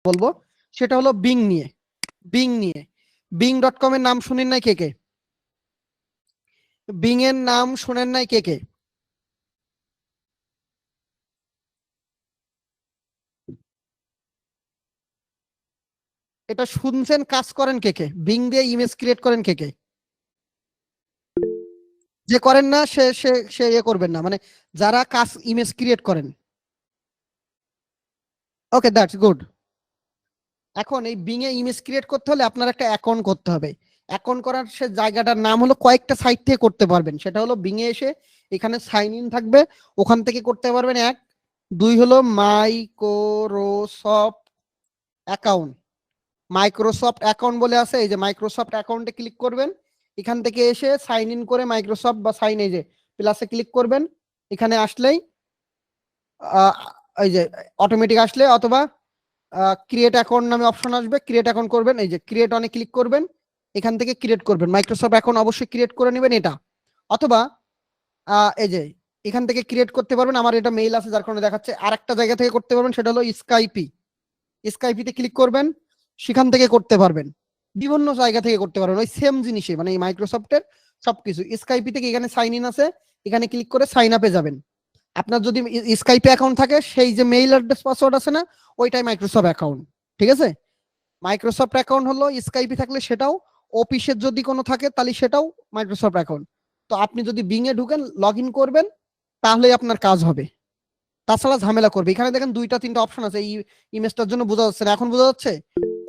বলবো সেটা হলো বিং নিয়ে। bing.com এর নাম শুনেন নাই কে কে? বিং এর নাম শুনেন নাই কে কে? এটা শুনছেন, কাজ করেন কে কে? বিং দিয়ে ইমেজ ক্রিয়েট করেন কে কে? যে করেন না সে সে সে ইয়ে করবেন না, মানে যারা কাজ ইমেজ ক্রিয়েট করেন। ওকে, দ্যাটস গুড। এখন এই বিং এ ইমেজ ক্রিয়েট করতে হলে আপনার একটা অ্যাকাউন্ট করতে হবে। অ্যাকাউন্ট করার সে জায়গাটার নাম হলো, কয়েকটা সাইট থেকে করতে পারবেন। সেটা হলো বিং এ এসে এখানে সাইন ইন থাকবে, ওখান থেকে করতে পারবেন। এক, দুই হলো মাইক্রোসফট অ্যাকাউন্ট। মাইক্রোসফট অ্যাকাউন্ট বলে আছে, এই যে মাইক্রোসফট অ্যাকাউন্টে ক্লিক করবেন। এখান থেকে এসে সাইন ইন করে মাইক্রোসফট বা সাইন, এই যে প্লাসে ক্লিক করবেন। এখানে আসলেই এই যে অটোমেটিক আসলে, অথবা ক্রিয়েট অ্যাকাউন্ট নামে অপশন আসবে, ক্রিয়েট অ্যাকাউন্ট করবেন। এই যে ক্রিয়েট অনে ক্লিক করবেন, এখান থেকে ক্রিয়েট করবেন মাইক্রোসফট অ্যাকাউন্ট, অবশ্যই ক্রিয়েট করে নেবেন এটা। অথবা এই যে এখান থেকে ক্রিয়েট করতে পারবেন। আমার এটা মেইল আছে যার কারণে দেখাচ্ছে। আর একটা জায়গা থেকে করতে পারবেন, সেটা হলো স্কাইপিতে ক্লিক করবেন, সেখান থেকে করতে পারবেন। বিভিন্ন জায়গা থেকে করতে পারবেন ওই সেম জিনিসে, মানে এই মাইক্রোসফটের সবকিছু। স্কাইপি থেকে এখানে সাইন ইন আছে, এখানে ক্লিক করে সাইন আপে যাবেন। আপনার যদি স্কাইপে অ্যাকাউন্ট থাকে, সেই যে মেইল অ্যাড্রেস পাসওয়ার্ড আছে না, ওইটাই মাইক্রোসফট অ্যাকাউন্ট। ঠিক আছে? মাইক্রোসফট অ্যাকাউন্ট হলো, স্কাইপি থাকলে সেটাও, অফিসের যদি কোনো থাকে তাহলে সেটাও মাইক্রোসফট অ্যাকাউন্ট। তো আপনি যদি বিং এ ঢুকেন, লগ ইন করবেন, তাহলেই আপনার কাজ হবে। তাছাড়া ঝামেলা করবে। এখানে দেখেন দুইটা তিনটা অপশন আছে, এই ইমেজটার জন্য বোঝা যাচ্ছে না, এখন বোঝা যাচ্ছে?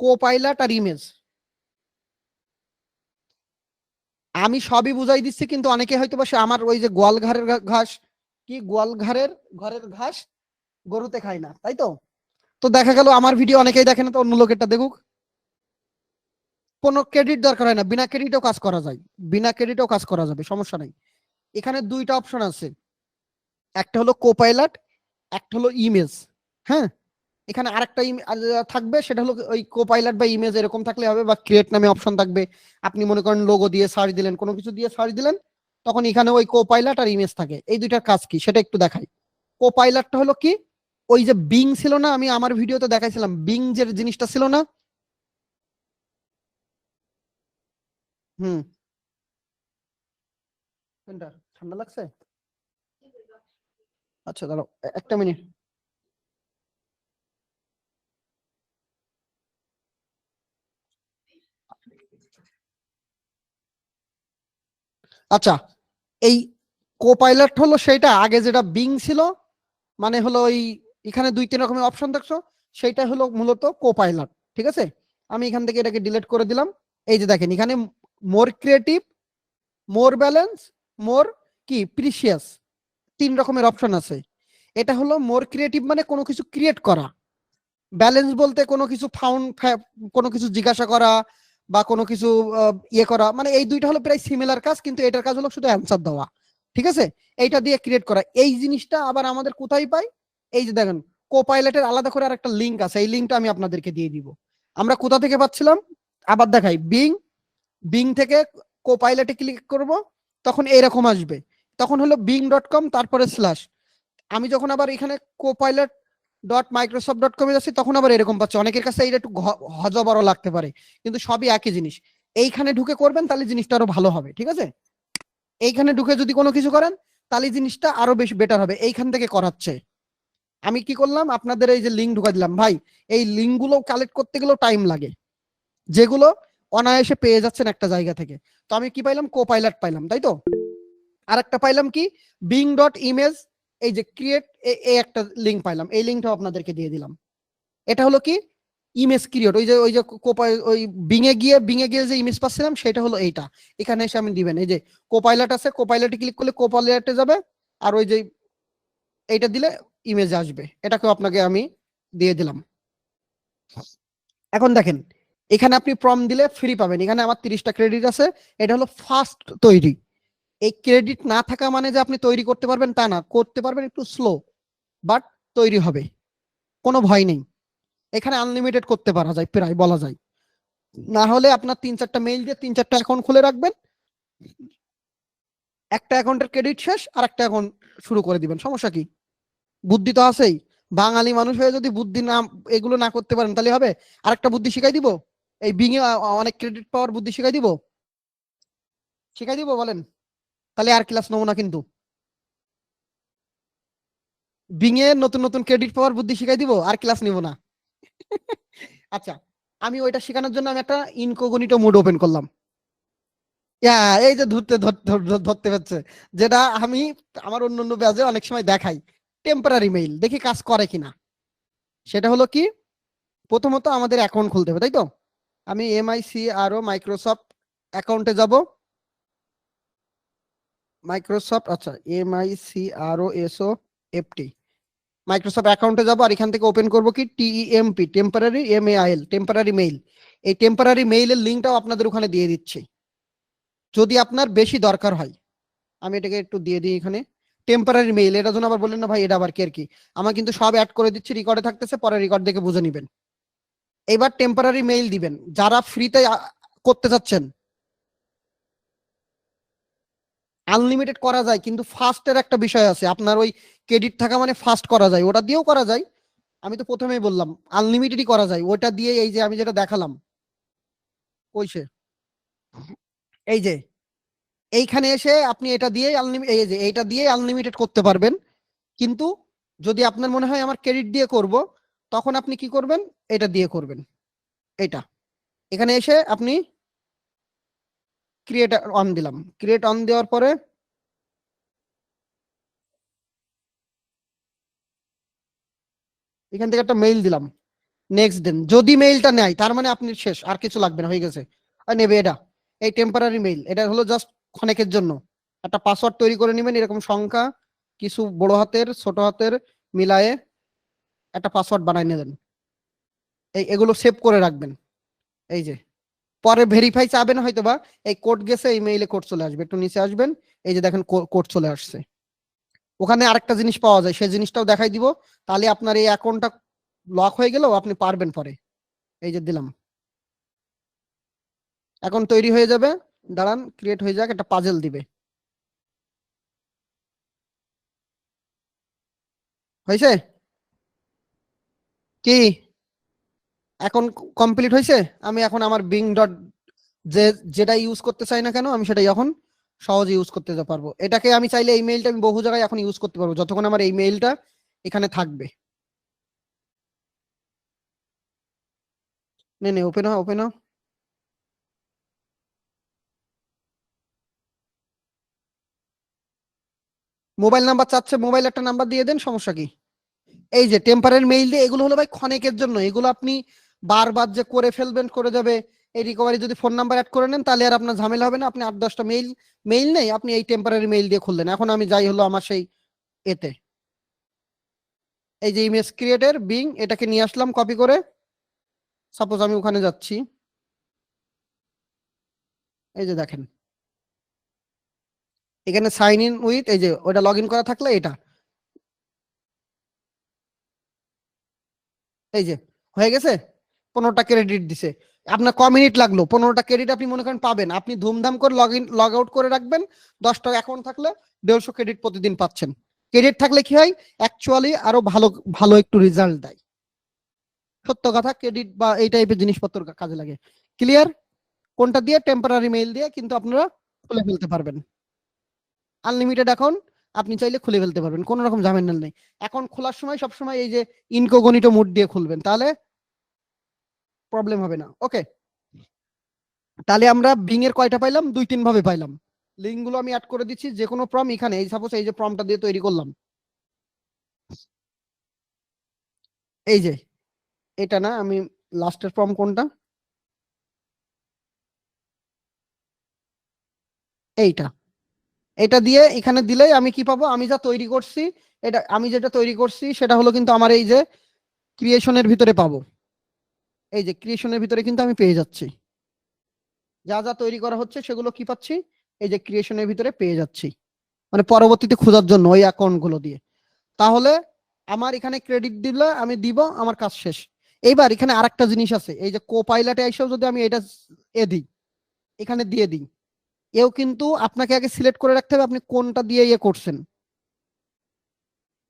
কোপাইলট আর ইমেজ। আমি সবই বুঝাই দিচ্ছি, কিন্তু অনেকে হয়তো বা আমার ওই যে গোয়াল ঘরের ঘাস, কি গোয়াল ঘরের ঘরের ঘাস গরুতে খায় না, তাই তো? তো দেখা গেল আমার ভিডিও অনেকেই দেখে না, তো অন্য লোকেরটা দেখুক। কোনো ক্রেডিট দরকার হয় না, বিনা ক্রেডিটেও কাজ করা যায়, বিনা ক্রেডিটেও কাজ করা যাবে, সমস্যা নাই। এখানে দুইটা অপশন আছে, একটা হলো কোপাইলট, একটা হলো ইমেজ। হ্যাঁ, এখানে আরেকটা থাকবে, সেটা হলো ওই কোপাইলট বা ইমেজ এরকম থাকলে হবে, বা ক্রিয়েট নামে অপশন থাকবে। আপনি মনে করেন লোগো দিয়ে সার্চ দিলেন, কোনো কিছু দিয়ে সার্চ দিলেন, তখন এখানে ওই কোপাইলট আর ইমেজ থাকে। এই দুইটার কাজ কি সেটা একটু দেখাই। কোপাইলটটা হলো কি, ওই যে বিং ছিল না, আমি আমার ভিডিওতে দেখাইছিলাম বিং যে জিনিসটা ছিল না। হুম, ঠান্ডা লাগছে? আচ্ছা দাঁড়াও, একটা মিনিট। আচ্ছা, এই কোপাইলট হলো সেইটা, আগে যেটা বিং ছিল, মানে হলো ওই এখানে দুই তিন রকমের অপশন দেখছো, সেইটা হলো মূলত কোপাইলট। ঠিক আছে? আমি এখান থেকে এটাকে ডিলিট করে দিলাম। এই যে দেখেন এখানে মোর ক্রিয়েটিভ, মোর ব্যালেন্স, মোর কি প্রিসিয়াস, তিন রকমের অপশন আছে। এটা হলো মোর ক্রিয়েটিভ, মানে কোনো কিছু ক্রিয়েট করা। ব্যালেন্স বলতে কোনো কিছু কোনো কিছু জিজ্ঞাসা করা, বা কোনো কিছু ইয়ে করা, মানে এই দুইটা হলো প্রায় সিমিলার কাজ, কিন্তু এটার কাজ হলো শুধু অ্যান্সার দেওয়া। ঠিক আছে? এইটা দিয়ে ক্রিয়েট করা। এই জিনিসটা আবার আমাদের কোথায় পাই? এই যে দেখেন, কোপাইলটের আলাদা করে আর একটা লিঙ্ক আছে, এই লিঙ্কটা আমি আপনাদেরকে দিয়ে দিব। আমরা কোথা থেকে পাচ্ছিলাম? আবার দেখাই, বিং, বিং থেকে কোপাইলটে ক্লিক করব, তখন এরকম আসবে। তখন হলো bing.com, তারপরে স্ল্যাশ। আমি যখন আবার এখানে কোপাইলট .microsoft.com যাচ্ছি, তখন আবার এরকম পাচ্ছে। অনেকের কাছে এটা একটু হজবড় লাগতে পারে, কিন্তু সবই একই জিনিস। এইখানে ঢুকে করবেন, তাহলে জিনিসটা আরো ভালো হবে। ঠিক আছে? এইখানে ঢুকে যদি কোনো কিছু করেন, তাহলে জিনিসটা আরো বেশি বেটার হবে এইখান থেকে করাচ্ছে। আমি কি করলাম, আপনাদের এই যে লিঙ্ক ঢুকা দিলাম ভাই, এই লিঙ্ক গুলো কালেক্ট করতে গেলেও টাইম লাগে, যেগুলো অনায়াসে পেয়ে যাচ্ছেন একটা জায়গা থেকে। তো আমি কি পাইলাম? কোপাইলট পাইলাম, তাই তো? আর একটা পাইলাম কি, bing.image, এই যে ক্রিয়েট, এই একটা লিঙ্ক পাইলাম, এই লিঙ্কটাও আপনাদেরকে দিয়ে দিলাম। এটা হলো কি, ইমেজ ক্রিয়েট। ওই যে ওই বিং এ গিয়ে যে ইমেজ পাচ্ছিলাম, সেটা হলো এইটা। এখানে এসে আমি দিবেন, এই যে কোপাইলট আছে, কোপাইলটে ক্লিক করলে কোপাইলটে যাবে, আর ওই যে এইটা দিলে ইমেজ আসবে। এটাকেও আপনাকে আমি দিয়ে দিলাম। এখন দেখেন, এখানে আপনি প্রম দিলে ফ্রি পাবেন। এখানে আমার 30টা ক্রেডিট আছে। এটা হলো ফাস্ট তৈরি। এই ক্রেডিট না থাকা মানে যে আপনি তৈরি করতে পারবেন তা না, করতে পারবেন একটু স্লো, বাট তৈরি হবে, কোনো ভয় নেই। এখানে আনলিমিটেড করতে পারা যায়, প্রায় বলা যায়। না হলে আপনার 3-4টা মেইল দিয়ে 3-4টা অ্যাকাউন্ট খুলে রাখবেন, একটা অ্যাকাউন্টের ক্রেডিট শেষ, আর একটা অ্যাকাউন্ট শুরু করে দিবেন, সমস্যা কি? বুদ্ধি তো আছেই। বাঙালি মানুষ হয়ে যদি বুদ্ধি না এগুলো না করতে পারেন তাহলে হবে। আরেকটা বুদ্ধি শিখাই দিব, এই বিং এ অনেক ক্রেডিট পাওয়ার বুদ্ধি শিখাই দিব, শিখাই দিব বলেন, তাহলে আর ক্লাস নেবো না কিন্তু। বিং এ নতুন নতুন ক্রেডিট পাওয়ার বুদ্ধি শিখাই দিব, আর ক্লাস নিব না। আচ্ছা, আমি ওইটা শেখানোর জন্য আমি একটা ইনকোগনিটো মোড ওপেন করলাম। এই যে ধরতে পারছে, যেটা আমি আমার অন্য অন্য ব্যাচে অনেক সময় দেখাই, টেম্পোরারি মেইল, দেখি কাজ করে কিনা। সেটা হলো কি, প্রথমত আমাদের অ্যাকাউন্ট খুলতে হবে, তাই তো? আমি MICRO মাইক্রোসফট অ্যাকাউন্টে যাব, মাইক্রোসফট, আচ্ছা MICROSOFT মাইক্রোসফট অ্যাকাউন্টে যাব, আর এখান থেকে ওপেন করব কি TEMP, temporary MAIL, temporary mail. এই টেম্পোরারি মেইলের লিঙ্কটাও আপনাদের ওখানে দিয়ে দিচ্ছি যদি আপনার বেশি দরকার হয়। আমি এটাকে একটু দিয়ে দিই এখানে, টেম্পোরারি মেইল। এটা জন্য আবার বললেন না ভাই এটা আবার কি আর কি, আমার কিন্তু সব অ্যাড করে দিচ্ছি, রেকর্ডে থাকতেছে, পরে রেকর্ড দেখে বুঝে নেবেন। এবার টেম্পোরারি মেইল দিবেন যারা ফ্রিতে করতে চাচ্ছেন। আনলিমিটেড করা যায়, কিন্তু ফাস্টের একটা বিষয় আছে, আপনার ওই ক্রেডিট থাকা মানে ফাস্ট করা যায়, ওটা দিয়েও করা যায়। আমি তো প্রথমেই বললাম আনলিমিটেডই করা যায়, ওটা দিয়ে এই যে আমি যেটা দেখালাম, কইছে এই যে এইখানে এসে আপনি এটা দিয়ে এই যে এইটা দিয়ে আনলিমিটেড করতে পারবেন। কিন্তু যদি আপনার মনে হয় আমার ক্রেডিট দিয়ে করব, তখন আপনি কি করবেন, এটা দিয়ে করবেন। এটা এখানে এসে আপনি ক্রিয়েট অন দিলাম, ক্রিয়েট অন দেওয়ার পরে এখান থেকে একটা মেইল দিলাম, নেক্সট দেন। যদি মেইলটা নেয় তার মানে আপনি শেষ, আর কিছু লাগবে না, হয়ে গেছে। আর নেবে এটা, এই টেম্পোরারি মেইল, এটা হলো জাস্ট ক্ষণিকের জন্য। একটা পাসওয়ার্ড তৈরি করে নেবেন, এরকম সংখ্যা কিছু বড় হাতের ছোট হাতের মিলায়ে একটা পাসওয়ার্ড বানাই নেবেন। এগুলো সেভ করে রাখবেন। এই যে পরে ভেরিফাই চাবেন হয়তো বা, এই কোড গেছে, এই মেইলে কোড চলে আসবে, একটু নিচে আসবেন, এই যে দেখেন কোড চলে আসছে। ওখানে আরেকটা জিনিস পাওয়া যায়, সেই জিনিসটাও দেখাই দিব, তাহলে আপনার এই অ্যাকাউন্টটা লক হয়ে গেলেও আপনি পারবেন পরে। এই যে দিলাম, এখন তৈরি হয়ে যাবে, দাঁড়ান ক্রিয়েট হয়ে যাক, একটা পাজেল দিবে। হয়েছে কি, এখন কমপ্লিট হয়েছে। আমি এখন আমার বিং ডট যে যেটা ইউজ করতে চাই না কেন, আমি সেটাই এখন সহজে ইউজ করতে পারবো। এটাকে আমি চাইলে এই মেইলটা আমি বহু জায়গায় এখন ইউজ করতে পারবো, যতক্ষণ আমার এই মেইলটা এখানে থাকবে। নে নে ওপেন ওপেন। মোবাইল নাম্বার চাচ্ছে, মোবাইল একটা নাম্বার দিয়ে দেন, সমস্যা কি। এই যে টেম্পারের মেইল দিয়ে, এগুলো হলো ভাই ক্ষণিকের জন্য, এগুলো আপনি বারবার যে করে ফেলবেন করে যাবে। এই রিকভারি যদি ফোন নাম্বার অ্যাড করে নেন তাহলে আর আপনার ঝামেলা হবে না, আপনি 8-10টা মেইল মেইল নেই, আপনি এই টেম্পারারি মেইল দিয়ে খুললেন। এখন আমি যাই হলো আমার সেই এতে, এই যে ইমেজ ক্রিয়েটের বিং, এটাকে নিয়ে আসলাম কপি করে। সাপোজ আমি ওখানে যাচ্ছি, এই যে দেখেন এখানে সাইন ইন উইথ, এই যে ওটা লগ ইন করা থাকলে এটা, এই যে হয়ে গেছে, 15টা ক্রেডিট দিছে। আপনার ক মিনিট লাগলো, 15টা ক্রেডিট আপনি মনে করেন পাবেন, আপনি ধুমধাম করে লগ ইন লগ আউট করে রাখবেন। 10টা অ্যাকাউন্ট থাকলে 150 ক্রেডিট প্রতিদিন পাচ্ছেন। ক্রেডিট থাকলে কি হয়, অ্যাকচুয়ালি আরো ভালো ভালো একটু রেজাল্ট দেয়। সত্য কথা, ক্রেডিট বা এই টাইপের জিনিসপত্র কাজে লাগে। ক্লিয়ার? কোনটা দিয়ে, টেম্পোরারি মেইল দিয়ে কিন্তু আপনারা খুলে ফেলতে পারবেন। আনলিমিটেড অ্যাকাউন্ট আপনি চাইলে খুলে ফেলতে পারবেন, কোনো রকম ঝামেলা নেই। অ্যাকাউন্ট খোলার সময় সবসময় এই যে ইনকোগনিটো মোড দিয়ে খুলবেন, তাহলে প্রবলেম হবে না। ওকে, তাহলে আমরা বিং এর কয়টা পাইলাম, 2-3 ভাবে পাইলাম। লিঙ্ক গুলো আমি অ্যাড করে দিচ্ছি, যে কোনো প্রম এখানে, এই সাপোজ এই যে প্রমটা দিয়ে তৈরি করলাম, এই যে এটা না, আমি লাস্টের প্রম কোনটা, এইটা, এটা দিয়ে এখানে দিলেই আমি কি পাবো, আমি যা তৈরি করছি, এটা আমি যেটা তৈরি করছি সেটা হলো কিন্তু আমার এই যে ক্রিয়েশনের ভিতরে পাবো। এই যে ক্রিয়েশনের ভিতরে কিন্তু আমি পেয়ে যাচ্ছি, যা যা তৈরি করা হচ্ছে সেগুলো কি পাচ্ছি, এই যে ক্রিয়েশনের ভিতরে পেয়ে যাচ্ছি, মানে পরবর্তীতে খোঁজার জন্য ওই অ্যাকাউন্ট গুলো দিয়ে। তাহলে আমার এখানে ক্রেডিট দিলে আমি দিব, আমার কাজ শেষ। এইবার এখানে আরেকটা জিনিস আছে, এই যে কোপাইলটে এসেও যদি আমি এটা দিই, এখানে দিয়ে দিই, এও কিন্তু আপনাকে আগে সিলেক্ট করে রাখতে হবে আপনি কোনটা দিয়ে ইয়ে করছেন।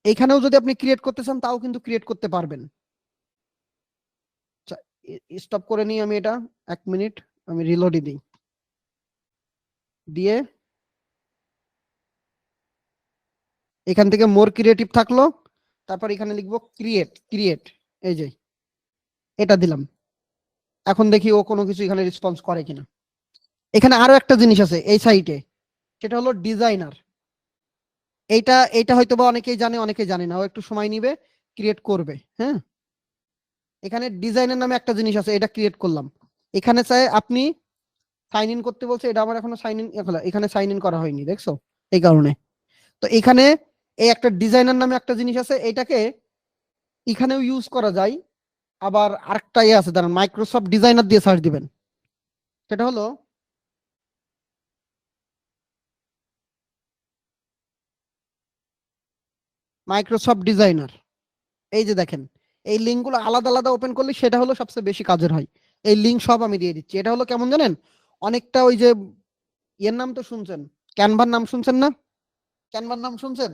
এখানেও যদি আপনি ক্রিয়েট করতে চান তাও কিন্তু ক্রিয়েট করতে পারবেন। স্টপ করে নিই আমি এটা 1 মিনিট, আমি রিলোডই দিই, দিয়ে এখান থেকে মোর ক্রিয়েটিভ থাকলো, তারপর এখানে লিখবো ক্রিয়েট, ক্রিয়েট, এই যে এটা দিলাম। এখন দেখি ও কোনো কিছু এখানে রেসপন্স করে কিনা। এখানে আরো একটা জিনিস আছে এই সাইটে, সেটা হলো ডিজাইনার। এইটা এইটা হয়তো বা অনেকেই জানে, অনেকেই জানে না, ও একটু সময় নিবে, ক্রিয়েট করবে। হ্যাঁ, এখানে ডিজাইনের নামে একটা জিনিস আছে, এটা ক্রিয়েট করলাম। এখানে চাই আপনি সাইন ইন করতে বলছে, এটা আমার এখনো সাইন ইন, এখানে সাইন ইন করা হয়নি, দেখছো, এই কারণে। তো এখানে এই একটা ডিজাইনার নামে একটা জিনিস আছে, এটাকে এখানেও ইউজ করা যায়। আবার আরেকটা ইয়ে আছে, দাঁড়ান, মাইক্রোসফট ডিজাইনার দিয়ে সার্চ দিবেন, সেটা হলো মাইক্রোসফট ডিজাইনার। এই যে দেখেন, এই লিঙ্কগুলো আলাদা আলাদা ওপেন করলে সেটা হলো সবচেয়ে বেশি কাজের হয়। এই লিঙ্ক সব আমি দিয়ে দিচ্ছি। এটা হলো কেমন জানেন, অনেকটা ওই যে এর নাম তো শুনছেন, ক্যানভার নাম শুনছেন না? ক্যানভার নাম শুনছেন?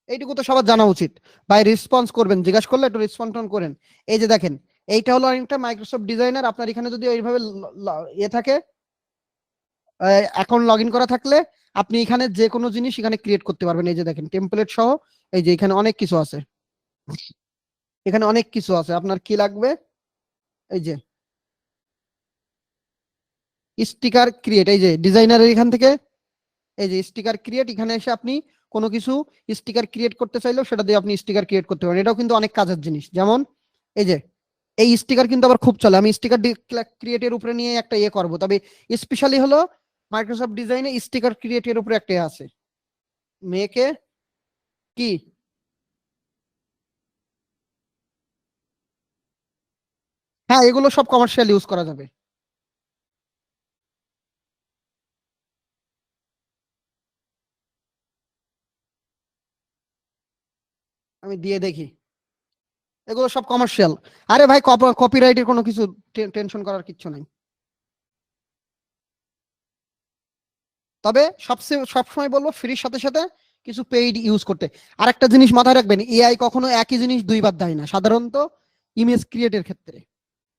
এইটুকু তো সবার জানা উচিত। ভাই রেসপন্স করবেন, জিজ্ঞাসা করলে একটু রেসপন্স করেন। এই যে দেখেন, এইটা হলো অনেকটা মাইক্রোসফট ডিজাইনার। আপনার এখানে যদি এইভাবে ইয়ে থাকে, অ্যাকাউন্ট লগ ইন করা থাকলে আপনি এখানে যে কোনো জিনিস এখানে ক্রিয়েট করতে পারবেন। এই যে দেখেন টেমপ্লেট সহ, এই যে এখানে অনেক কিছু আছে, এখানে অনেক কিছু আছে। আপনার কি লাগবে, এই যে স্টিকার ক্রিয়েট, এই যে ডিজাইনারের এখান থেকে এই যে স্টিকার ক্রিয়েট, এখানে এসে আপনি কোনো কিছু স্টিকার ক্রিয়েট করতে চাইলেও সেটা দিয়ে আপনি স্টিকার ক্রিয়েট করতে পারেন। এটাও কিন্তু অনেক কাজের জিনিস। যেমন এই যে এই স্টিকার কিন্তু আবার খুব চলে। আমি স্টিকার ক্রিয়েটের উপরে নিয়ে একটা ইয়ে করবো, তবে স্পেশালি হলো মাইক্রোসফট ডিজাইনে স্টিকার ক্রিয়েটের উপরে একটা আছে, মেয়েকে কি, হ্যাঁ এগুলো সব কমার্শিয়াল ইউজ করা যাবে। আমি দিয়ে দেখি, এগুলো সব কমার্শিয়াল। আরে ভাই কপিরাইটের কোনো কিছু টেনশন করার কিছু নাই। তবে সবসময় বলবো ফ্রির সাথে সাথে কিছু পেইড ইউজ করতে। আর একটা জিনিস মাথায় রাখবেন, এআই কখনো একই জিনিস দুইবার দেয় না। সাধারণত ইমেজ ক্রিয়েটের ক্ষেত্রে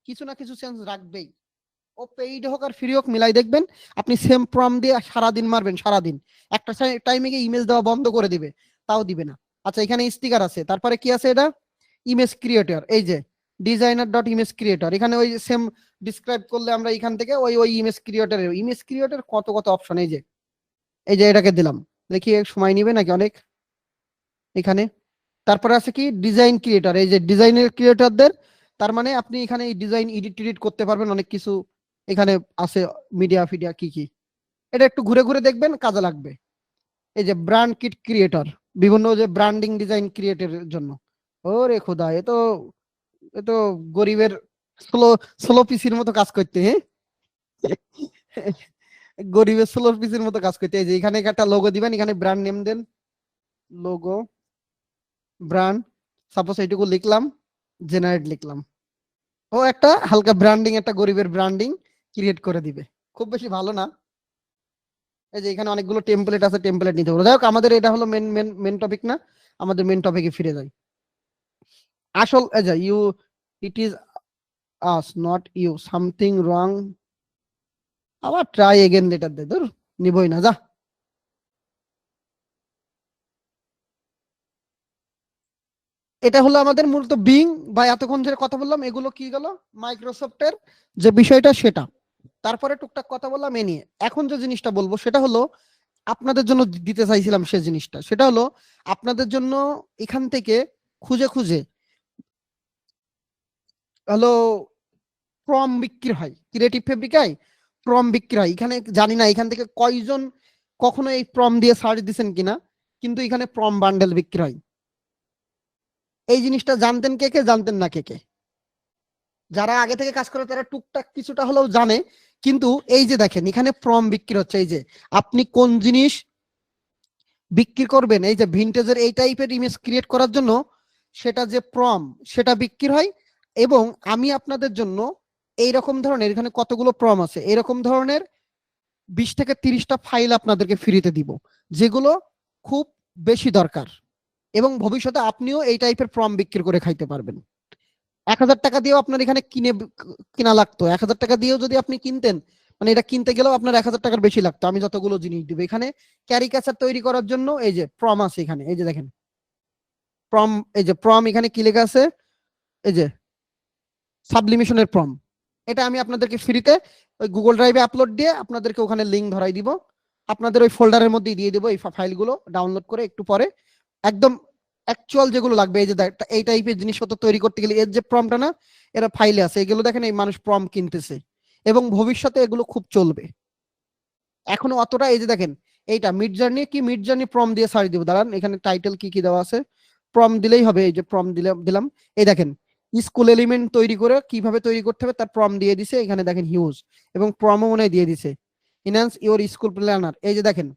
কিছু না কিছু চেঞ্জ রাখবেই। ও পেইড হোক আর ফ্রি হোক মিলাই দেখবেন, আপনি সেম প্রম্পট দিয়ে সারাদিন মারবেন, সারাদিন একটা টাইমে গিয়ে ইমেজ দেওয়া বন্ধ করে দিবে, তাও দিবে না। আচ্ছা এখানে স্টিকার আছে, তারপরে কি আছে, এটা ইমেজ ক্রিয়েটর, এই যে ডিজাইনার ডট ইমেজ ক্রিয়েটর, এখানে ওই সেম ডিসক্রাইব করলে আমরা এখান থেকে ওই ওই ইমেজ ক্রিয়েটর কত কত অপশন, এই যে এটাকে দিলাম। দেখি সময় নিবে নাকি অনেক এখানে। তারপরে আছে কি ডিজাইন ক্রিয়েটর, এই যে ডিজাইনের ক্রিয়েটরদের, তার মানে আপনি এখানে এই ডিজাইন এডিট টিডিট করতে পারবেন, অনেক কিছু এখানে আছে, মিডিয়া ফিডিয়া কি কি। এটা একটু ঘুরে ঘুরে দেখবেন, কাজে লাগবে। এই যে ব্র্যান্ড কিট ক্রিয়েটর, বিভিন্ন যে ব্র্যান্ডিং ডিজাইন ক্রিয়েটরের জন্য। ওরে খোদা, এ তো গরিবের স্লো স্লো পিসির মতো কাজ করতে, হ্যাঁ গরিবের স্লো পিসির মতো কাজ করতে। এই যে এখানে একটা লোগো দিবেন, এখানে ব্র্যান্ড নেম দেন, লোগো ব্র্যান্ড, সাপোজ এইটুকু লিখলাম, জেনারেট লিখলাম, ও একটা হালকা ব্র্যান্ডিং, একটা গরিবের ব্র্যান্ডিং ক্রিয়েট করে দিবে। খুব বেশি ভালো না। এই যে এখানে অনেকগুলো টেমপ্লেট আছে, টেমপ্লেট নিতে হবে। যাই হোক, আমাদের এটা হলো মেন মেন মেন টপিক না, আমাদের মেন টপিকে ফিরে যাই। আসল এই যে you, it is us not you, something wrong, আবার ট্রাই এগেন লেটার দে, ধর নিবই না, যা। এটা হলো আমাদের মূলত বিং, বা এতক্ষণ ধরে কথা বললাম এগুলো কি গেল, মাইক্রোসফটের যে বিষয়টা সেটা। তারপরে টুকটাক কথা বললাম এ নিয়ে। এখন যে জিনিসটা বলবো সেটা হলো আপনাদের জন্য দিতে চাইছিলাম, সে জিনিসটা সেটা হলো আপনাদের জন্য এখান থেকে খুঁজে খুঁজে হলো প্রম বিক্রি হয়, ক্রিয়েটিভ ফেব্রিকায় প্রম বিক্রি হয়। এখানে জানি না এখান থেকে কয়জন কখনো এই প্রম দিয়ে সার্চ দিচ্ছেন কিনা, কিন্তু এখানে প্রম বান্ডেল বিক্রি হয়। এই জিনিসটা জানতেন কে কে, জানতেন না কে কে? যারা আগে থেকে কাজ করে তারা টুকটাক কিছুটা হলেও জানে। কিন্তু এই যে দেখেন এখানে প্রম বিক্রি হচ্ছে, এই যে আপনি কোন জিনিস বিক্রি করবেন, এই যে ভিনটেজের এই টাইপের ইমেজ ক্রিয়েট করার জন্য সেটা যে প্রম, সেটা বিক্রি হয়। এবং আমি আপনাদের জন্য এইরকম ধরনের, এখানে কতগুলো প্রম আছে, এরকম ধরনের 20 থেকে 30টা ফাইল আপনাদেরকে ফ্রিতে দিব, যেগুলো খুব বেশি দরকার, এবং ভবিষ্যতে আপনিও এই টাইপের প্রম বিক্রি করে খাইতে পারবেন। 1,000 টাকা দিয়েও আপনার এখানে কিনা লাগতো, 1,000 টাকা দিয়েও যদি আপনি কিনতেন, মানে এটা কিনতে গেলেও আপনার 1,000 টাকার বেশি লাগতো। আমি যতগুলো জিনিস দিব এখানে ক্যারিকাচার তৈরি করার জন্য, এই যে প্রম আছে এখানে, এই যে দেখেন প্রম, এই যে প্রম এখানে কি লেখা আছে, এই যে সাবলিমেশনের প্রম। এটা আমি আপনাদেরকে ফ্রিতে ওই গুগল ড্রাইভে আপলোড দিয়ে আপনাদেরকে ওখানে লিঙ্ক ধরাই দিব, আপনাদের ওই ফোল্ডারের মধ্যে দিয়ে দেবো এই ফাইলগুলো ডাউনলোড করে একটু পরে। একদম অ্যাকচুয়াল যেগুলো লাগবে, এই যে এই টাইপের জিনিসপত্র তৈরি করতে গেলে এর যে প্রমটা না, এরা ফাইলে আছে, এগুলো দেখেন এই মানুষ প্রম কিনতেছে, এবং ভবিষ্যতে এগুলো খুব চলবে। এখনো অতটা, এই যে দেখেন এইটা মিড জার্নি, কি মিড জার্নি প্রম দিয়ে সার্চ দিব, দাঁড়ান এখানে টাইটেল কি কি দেওয়া আছে, প্রম দিলেই হবে, এই যে প্রম দিলাম, এই দেখেন স্কুল এলিমেন্ট তৈরি করে কিভাবে তৈরি করতে হবে তার প্রম দিয়ে দিছে, এখানে দেখেন হিউজ, এবং প্রমও মনে দিয়ে দিছে ইনহ্যান্স ইওর স্কুল প্ল্যানার। এই যে দেখেন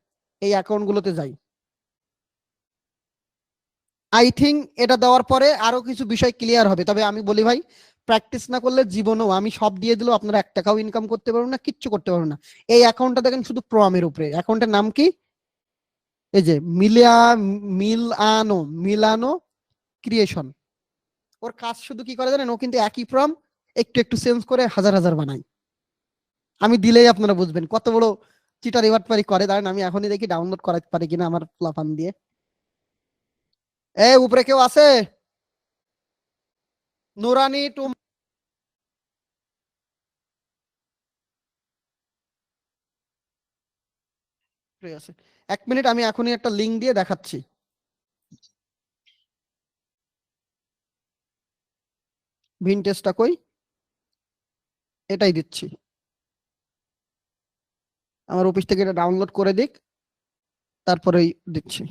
এই অ্যাকাউন্ট গুলোতে যাই, আই থিঙ্ক এটা দেওয়ার পরে আরো কিছু বিষয় ক্লিয়ার হবে। তবে আমি বলি ভাই, প্র্যাকটিস না করলে জীবনেও আমি সব দিয়ে দিলেও আপনারা 1 টাকাও ইনকাম করতে পারবেন না, কিচ্ছু করতে পারবেন না। এই অ্যাকাউন্টটা দেখেন শুধু প্রমের উপরে, অ্যাকাউন্টের নাম কি, এই যে মিলানো ক্রিয়েশন। ওর কাজ শুধু কি করে জানেন, ও কিন্তু একই প্রম একটু একটু চেঞ্জ করে হাজার হাজার বানায়। আমি দিলেই আপনারা বুঝবেন কত বড় চিটার এবারপারি করে। দাঁড়ান আমি এখনই দেখি ডাউনলোড করাতে পারি কিনা আমার প্লাফান দিয়ে। উপরে কেউ আছে? নুরানি টু আছে। 1 মিনিট, আমি এখনই একটা লিঙ্ক দিয়ে দেখাচ্ছি। ভিনটেজটা কই, এটাই দিচ্ছি, আমার অফিস থেকে এটা ডাউনলোড করে দিক, তারপরেই দিচ্ছি।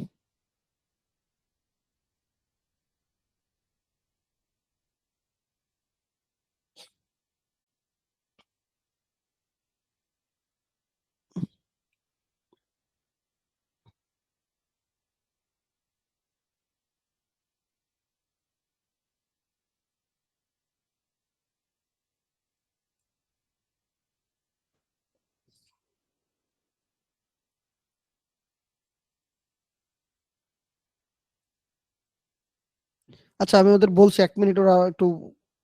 আচ্ছা আমি ওদের বলছি 1 মিনিট ওরা একটু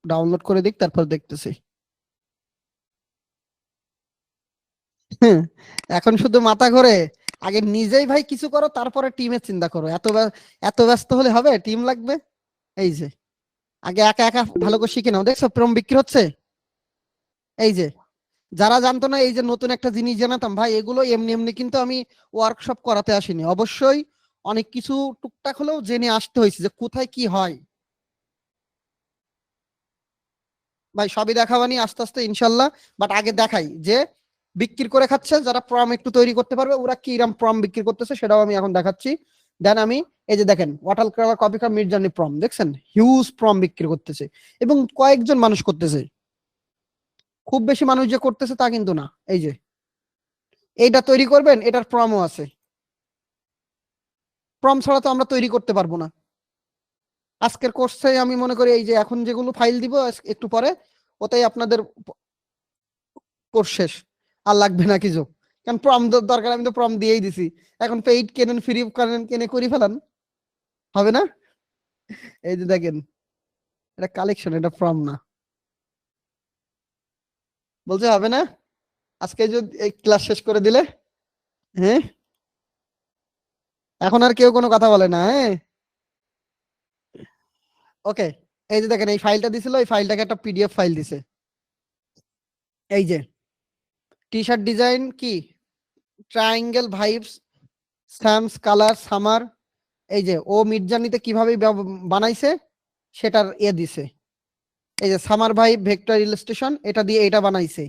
ডাউনলোড করে দিক, তারপর দেখতেছি। এখন শুধু মাথা ঘোরে, আগে নিজেই ভাই কিছু করো, তারপরে টিমের চিন্তা করো। এত ব্যস্ত হলে হবে, টিম লাগবে। এই যে আগে একা একা ভালো করে শিখে নাও। দেখছো প্রম বিক্রি হচ্ছে, এই যে যারা জানতো না, এই যে নতুন একটা জিনিস জানাতাম ভাই, এগুলো এমনি এমনি কিন্তু আমি ওয়ার্কশপ করাতে আসিনি, অবশ্যই অনেক কিছু টুকটাক হলেও জেনে আসতে হয়েছে যে কোথায় কি হয়। ভাই সবই দেখাবানি আস্তে আস্তে ইনশাল্লাহ, বাট আগে দেখাই যে বিক্রি করে খাচ্ছে যারা প্রম একটু তৈরি করতে পারবে, ওরা কি রকম প্রম বিক্রি করতেছে সেটাও আমি এখন দেখাচ্ছি। দেন আমি, এই যে দেখেন water colour coffee cup Midjourney prompt, দেখছেন হিউজ প্রম বিক্রি করতেছে, এবং কয়েকজন মানুষ করতেছে, খুব বেশি মানুষ যে করতেছে তা কিন্তু না। এই যে এইটা তৈরি করবেন, এটার প্রমও আছে, প্রম ছাড়া তো আমরা তৈরি করতে পারবো না। আজকের কোর্সে আমি মনে করি এই যে এখন যেগুলো ফাইল দিব একটু পরে, ওটাই আপনাদের কোর্স শেষ, আর লাগবে না কিছু। কারণ প্রম দরকার, আমি তো প্রম দিয়েই দিছি। এখন পেইড কেনেন, ফ্রি কেনেন, কেনে করে ফেলান, হবে না? এই যে দেখেন এটা কালেকশন, এটা প্রম না, বলছে হবে না। আজকে যদি এই ক্লাস শেষ করে দিলে, হ্যাঁ এখন আর কেউ কোনো কথা বলে না, হ্যাঁ ওকে। এই যে দেখেন এই ফাইলটা দিছিল, এই ফাইলটাকে একটা পিডিএফ ফাইল দিছে। এই যে টি শার্ট ডিজাইন কি, triangle vibes, Sam's colour summer, এই যে ও মিডজার্নিতে কিভাবে বানাইছে সেটার দিছে। এই যে সামার ভাই ভেক্টর ইলাস্ট্রেশন, এটা দিয়ে এটা বানাইছে।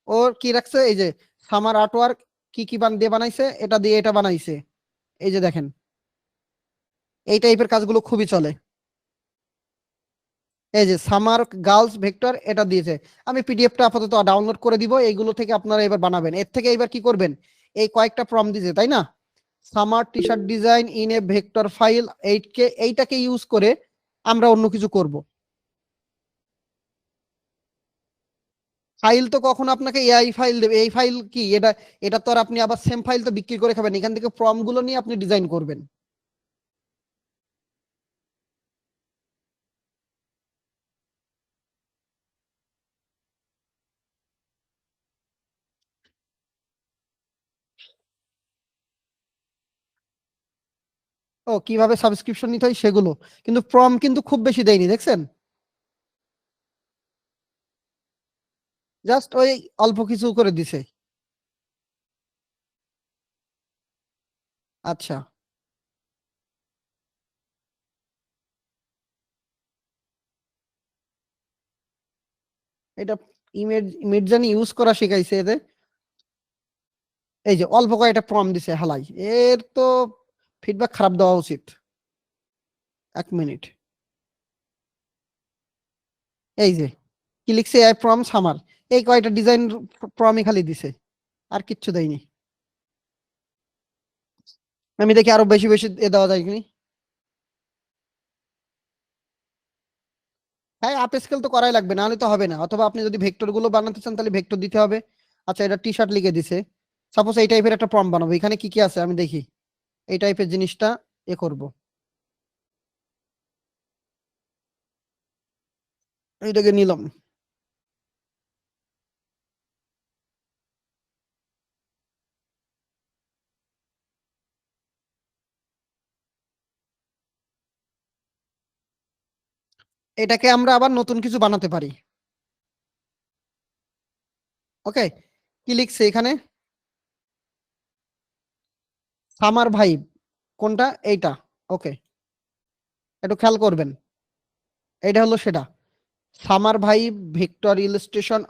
ওর কি রাখছে, এই যে সামার আর্টওয়ার্ক কি কি দিয়ে বানাইছে, এটা দিয়ে এটা বানাইছে। এই যে দেখেন এই টাইপের কাজগুলো খুবই চলে। এই যে সামার গার্লস ভেক্টর এটা দিয়েছে, আমি পিডিএফটা আপাতত ডাউনলোড করে দিব, এইগুলো থেকে আপনারা এবার বানাবেন। এর থেকে এবার কি করবেন, এই কয়েকটা প্রম দিয়েছে তাই না, summer T shirt design in a vector file, এইটাকে ইউজ করে আমরা অন্য কিছু করব। ফাইল তো কখনো আপনাকে এআই ফাইল দেবে, এই ফাইল কি এটা? এটা তো আর আপনি আবার সেম ফাইল তো বিক্রি করে খাবেন, এখান থেকে প্রম গুলো নিয়ে আপনি ডিজাইন করবেন। ও কিভাবে সাবস্ক্রিপশন নিতে হয় সেগুলো, কিন্তু প্রম কিন্তু খুব বেশি দেয়নি দেখছেন, জাস্ট ওই অল্প কিছু করে দিছে। আচ্ছা, এটা ইমেজ ইমেজ জানি ইউজ করা শিখাইছে এতে। এই যে অল্প কয়েকটা প্রম দিছে হালাই, এর তো ফিডব্যাক খারাপ দেওয়া উচিত। 1 মিনিট, এই যে কি লিখছে, এআই প্রম সামার, এই কয়টা ডিজাইন প্রমই খালি দিছে, আর কিচ্ছু দেয়নি। আমি দেখি আরো বেশি বেশি দেওয়া যায় কিনি। হ্যাঁ, আপ স্কেল তো করাই লাগবে, নাহলে তো হবে না। অথবা আপনি যদি ভেক্টর গুলো বানাতে চান তাহলে ভেক্টর দিতে হবে। আচ্ছা, এটা টি শার্ট লিখে দিছে, সাপোজ এই টাইপের একটা প্রম্পট বানাবো, এখানে কি কি আছে আমি দেখি, এই টাইপের জিনিসটা এ করব, এইটাকে নিলাম। এটাকে আমরা আবার নতুন কিছু বানাতে পারি। ওকে, কি লিখছে এখানে, সামার ভাইব, কোনটা এইটা? ওকে, একটু খেয়াল করবেন, এইটা হলো সেটা, summer vibe vector illustration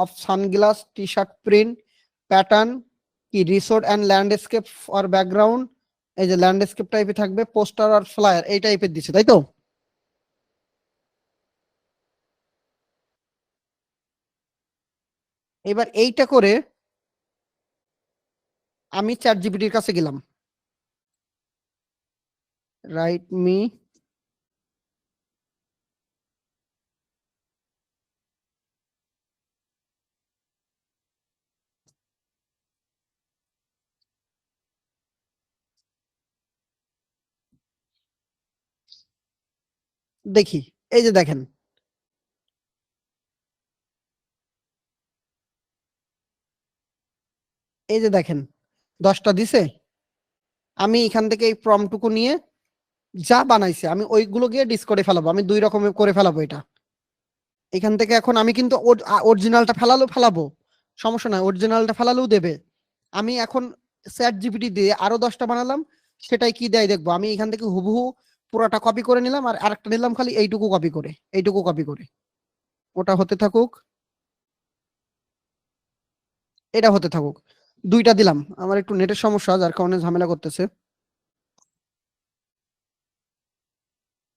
of sunglass T shirt print pattern, কি resort and landscape for background, এই যে ল্যান্ডস্কেপ টাইপে থাকবে, পোস্টার আর ফ্লায়ার এই টাইপের দিছে, তাই তো? এবার এইটা করে আমি চ্যাট জিপিটির কাছে গেলাম, রাইট মি, দেখি, এই যে দেখেন, এই যে দেখেন 10টা দিছে। আমি এখান থেকে এই প্রমটুকু নিয়ে যা বানাইছে আমি ওইগুলো গিয়ে ডিসকর্ডে ফেলাবো, আমি 2 রকমের করে ফেলাবো এটা। এখান থেকে এখন আমি কিন্তু অরিজিনালটা ফেলালেও ফেলাবো, সমস্যা নাই, অরিজিনালটা ফেলালেও দেবে। আমি এখন চ্যাট জিপিটি দিয়ে আরো 10টা বানালাম, সেটাই কি দেয় দেখবো। আমি এখান থেকে হুবহু পুরোটা কপি করে নিলাম, আর আরেকটা নিলাম খালি এইটুকু কপি করে, এইটুকু কপি করে, ওটা হতে থাকুক, এটা হতে থাকুক, 2টা দিলাম। আমার একটু নেটের সমস্যা যার কারণে ঝামেলা করতেছে,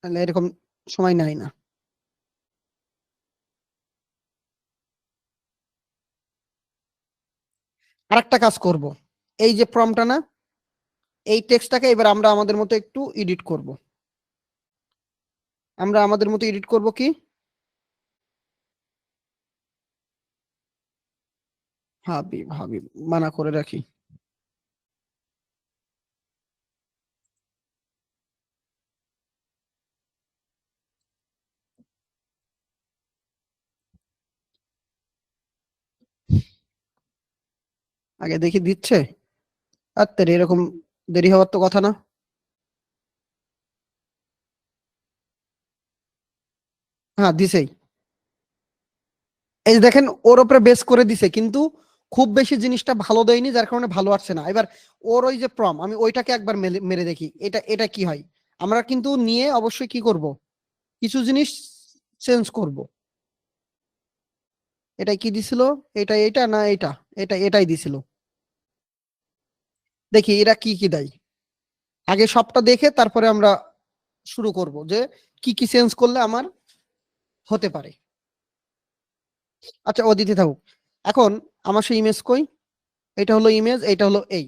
তাহলে এরকম সময় নেয় না। আরেকটা কাজ করব, এই যে প্রমটা না, এই টেক্সটটাকে এবার আমরা আমাদের মতো একটু এডিট করব। আমরা আমাদের মতো এডিট করব কি, হাবিব হাবিব মানা করে রাখি। আগে দেখি দিচ্ছে, আর তোর এরকম দেরি হওয়ার তো কথা না। হ্যাঁ দিছেই, এই যে দেখেন ওর উপরে বেস করে দিছে, কিন্তু খুব বেশি জিনিসটা ভালো দেয়নি, যার কারণে ভালো আসছে না। এবার ওর ওই যে প্রম, আমি ওইটাকে একবার মেরে দেখি এটা এটা কি হয়। আমরা কিন্তু নিয়ে অবশ্যই কি করব, কিছু জিনিস চেঞ্জ করব। এটা কি দিছিল, এটা এটা না এটা, এটা এটাই দিছিল। দেখি এরা কি কি দেয়, আগে সবটা দেখে তারপরে আমরা শুরু করব যে কি কি চেঞ্জ করলে আমার হতে পারে। আচ্ছা, ও দিতে থাকুক। এখন আমার সেই ইমেজ কই, এটা হলো ইমেজ, এটা হলো এই,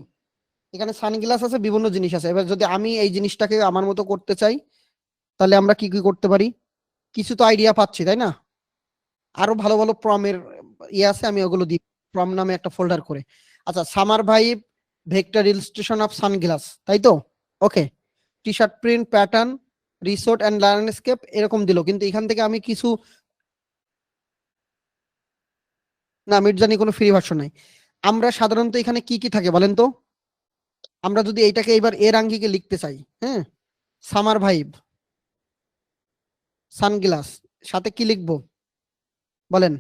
এখানে সানগ্লাস আছে, বিভিন্ন জিনিস আছে। এবার যদি আমি এই জিনিসটাকে আমার মতো করতে চাই, তাহলে আমরা কি কি করতে পারি, কিছু তো আইডিয়া পাচ্ছি তাই না, আরো ভালো ভালো প্রমের ইয়ে আছে, আমি ওগুলো দিই প্রম নামে একটা ফোল্ডার করে। আচ্ছা, summer vibe, vector illustration of sunglass, তাই তো? Okay, T shirt print pattern, resort and landscape, এরকম দিল। কিন্তু এখান থেকে আমি কিছু, না মিডজার্নি কোনো ফ্রি ভার্সন নাই। আমরা সাধারণত এখানে কি কি থাকে বলেন তো? আমরা যদি এইটাকে এবার এর আঙ্গিকে লিখতে চাই, হ্যাঁ, সামার ভাইব সানগ্লাস, সাথে কি লিখবো বলেন?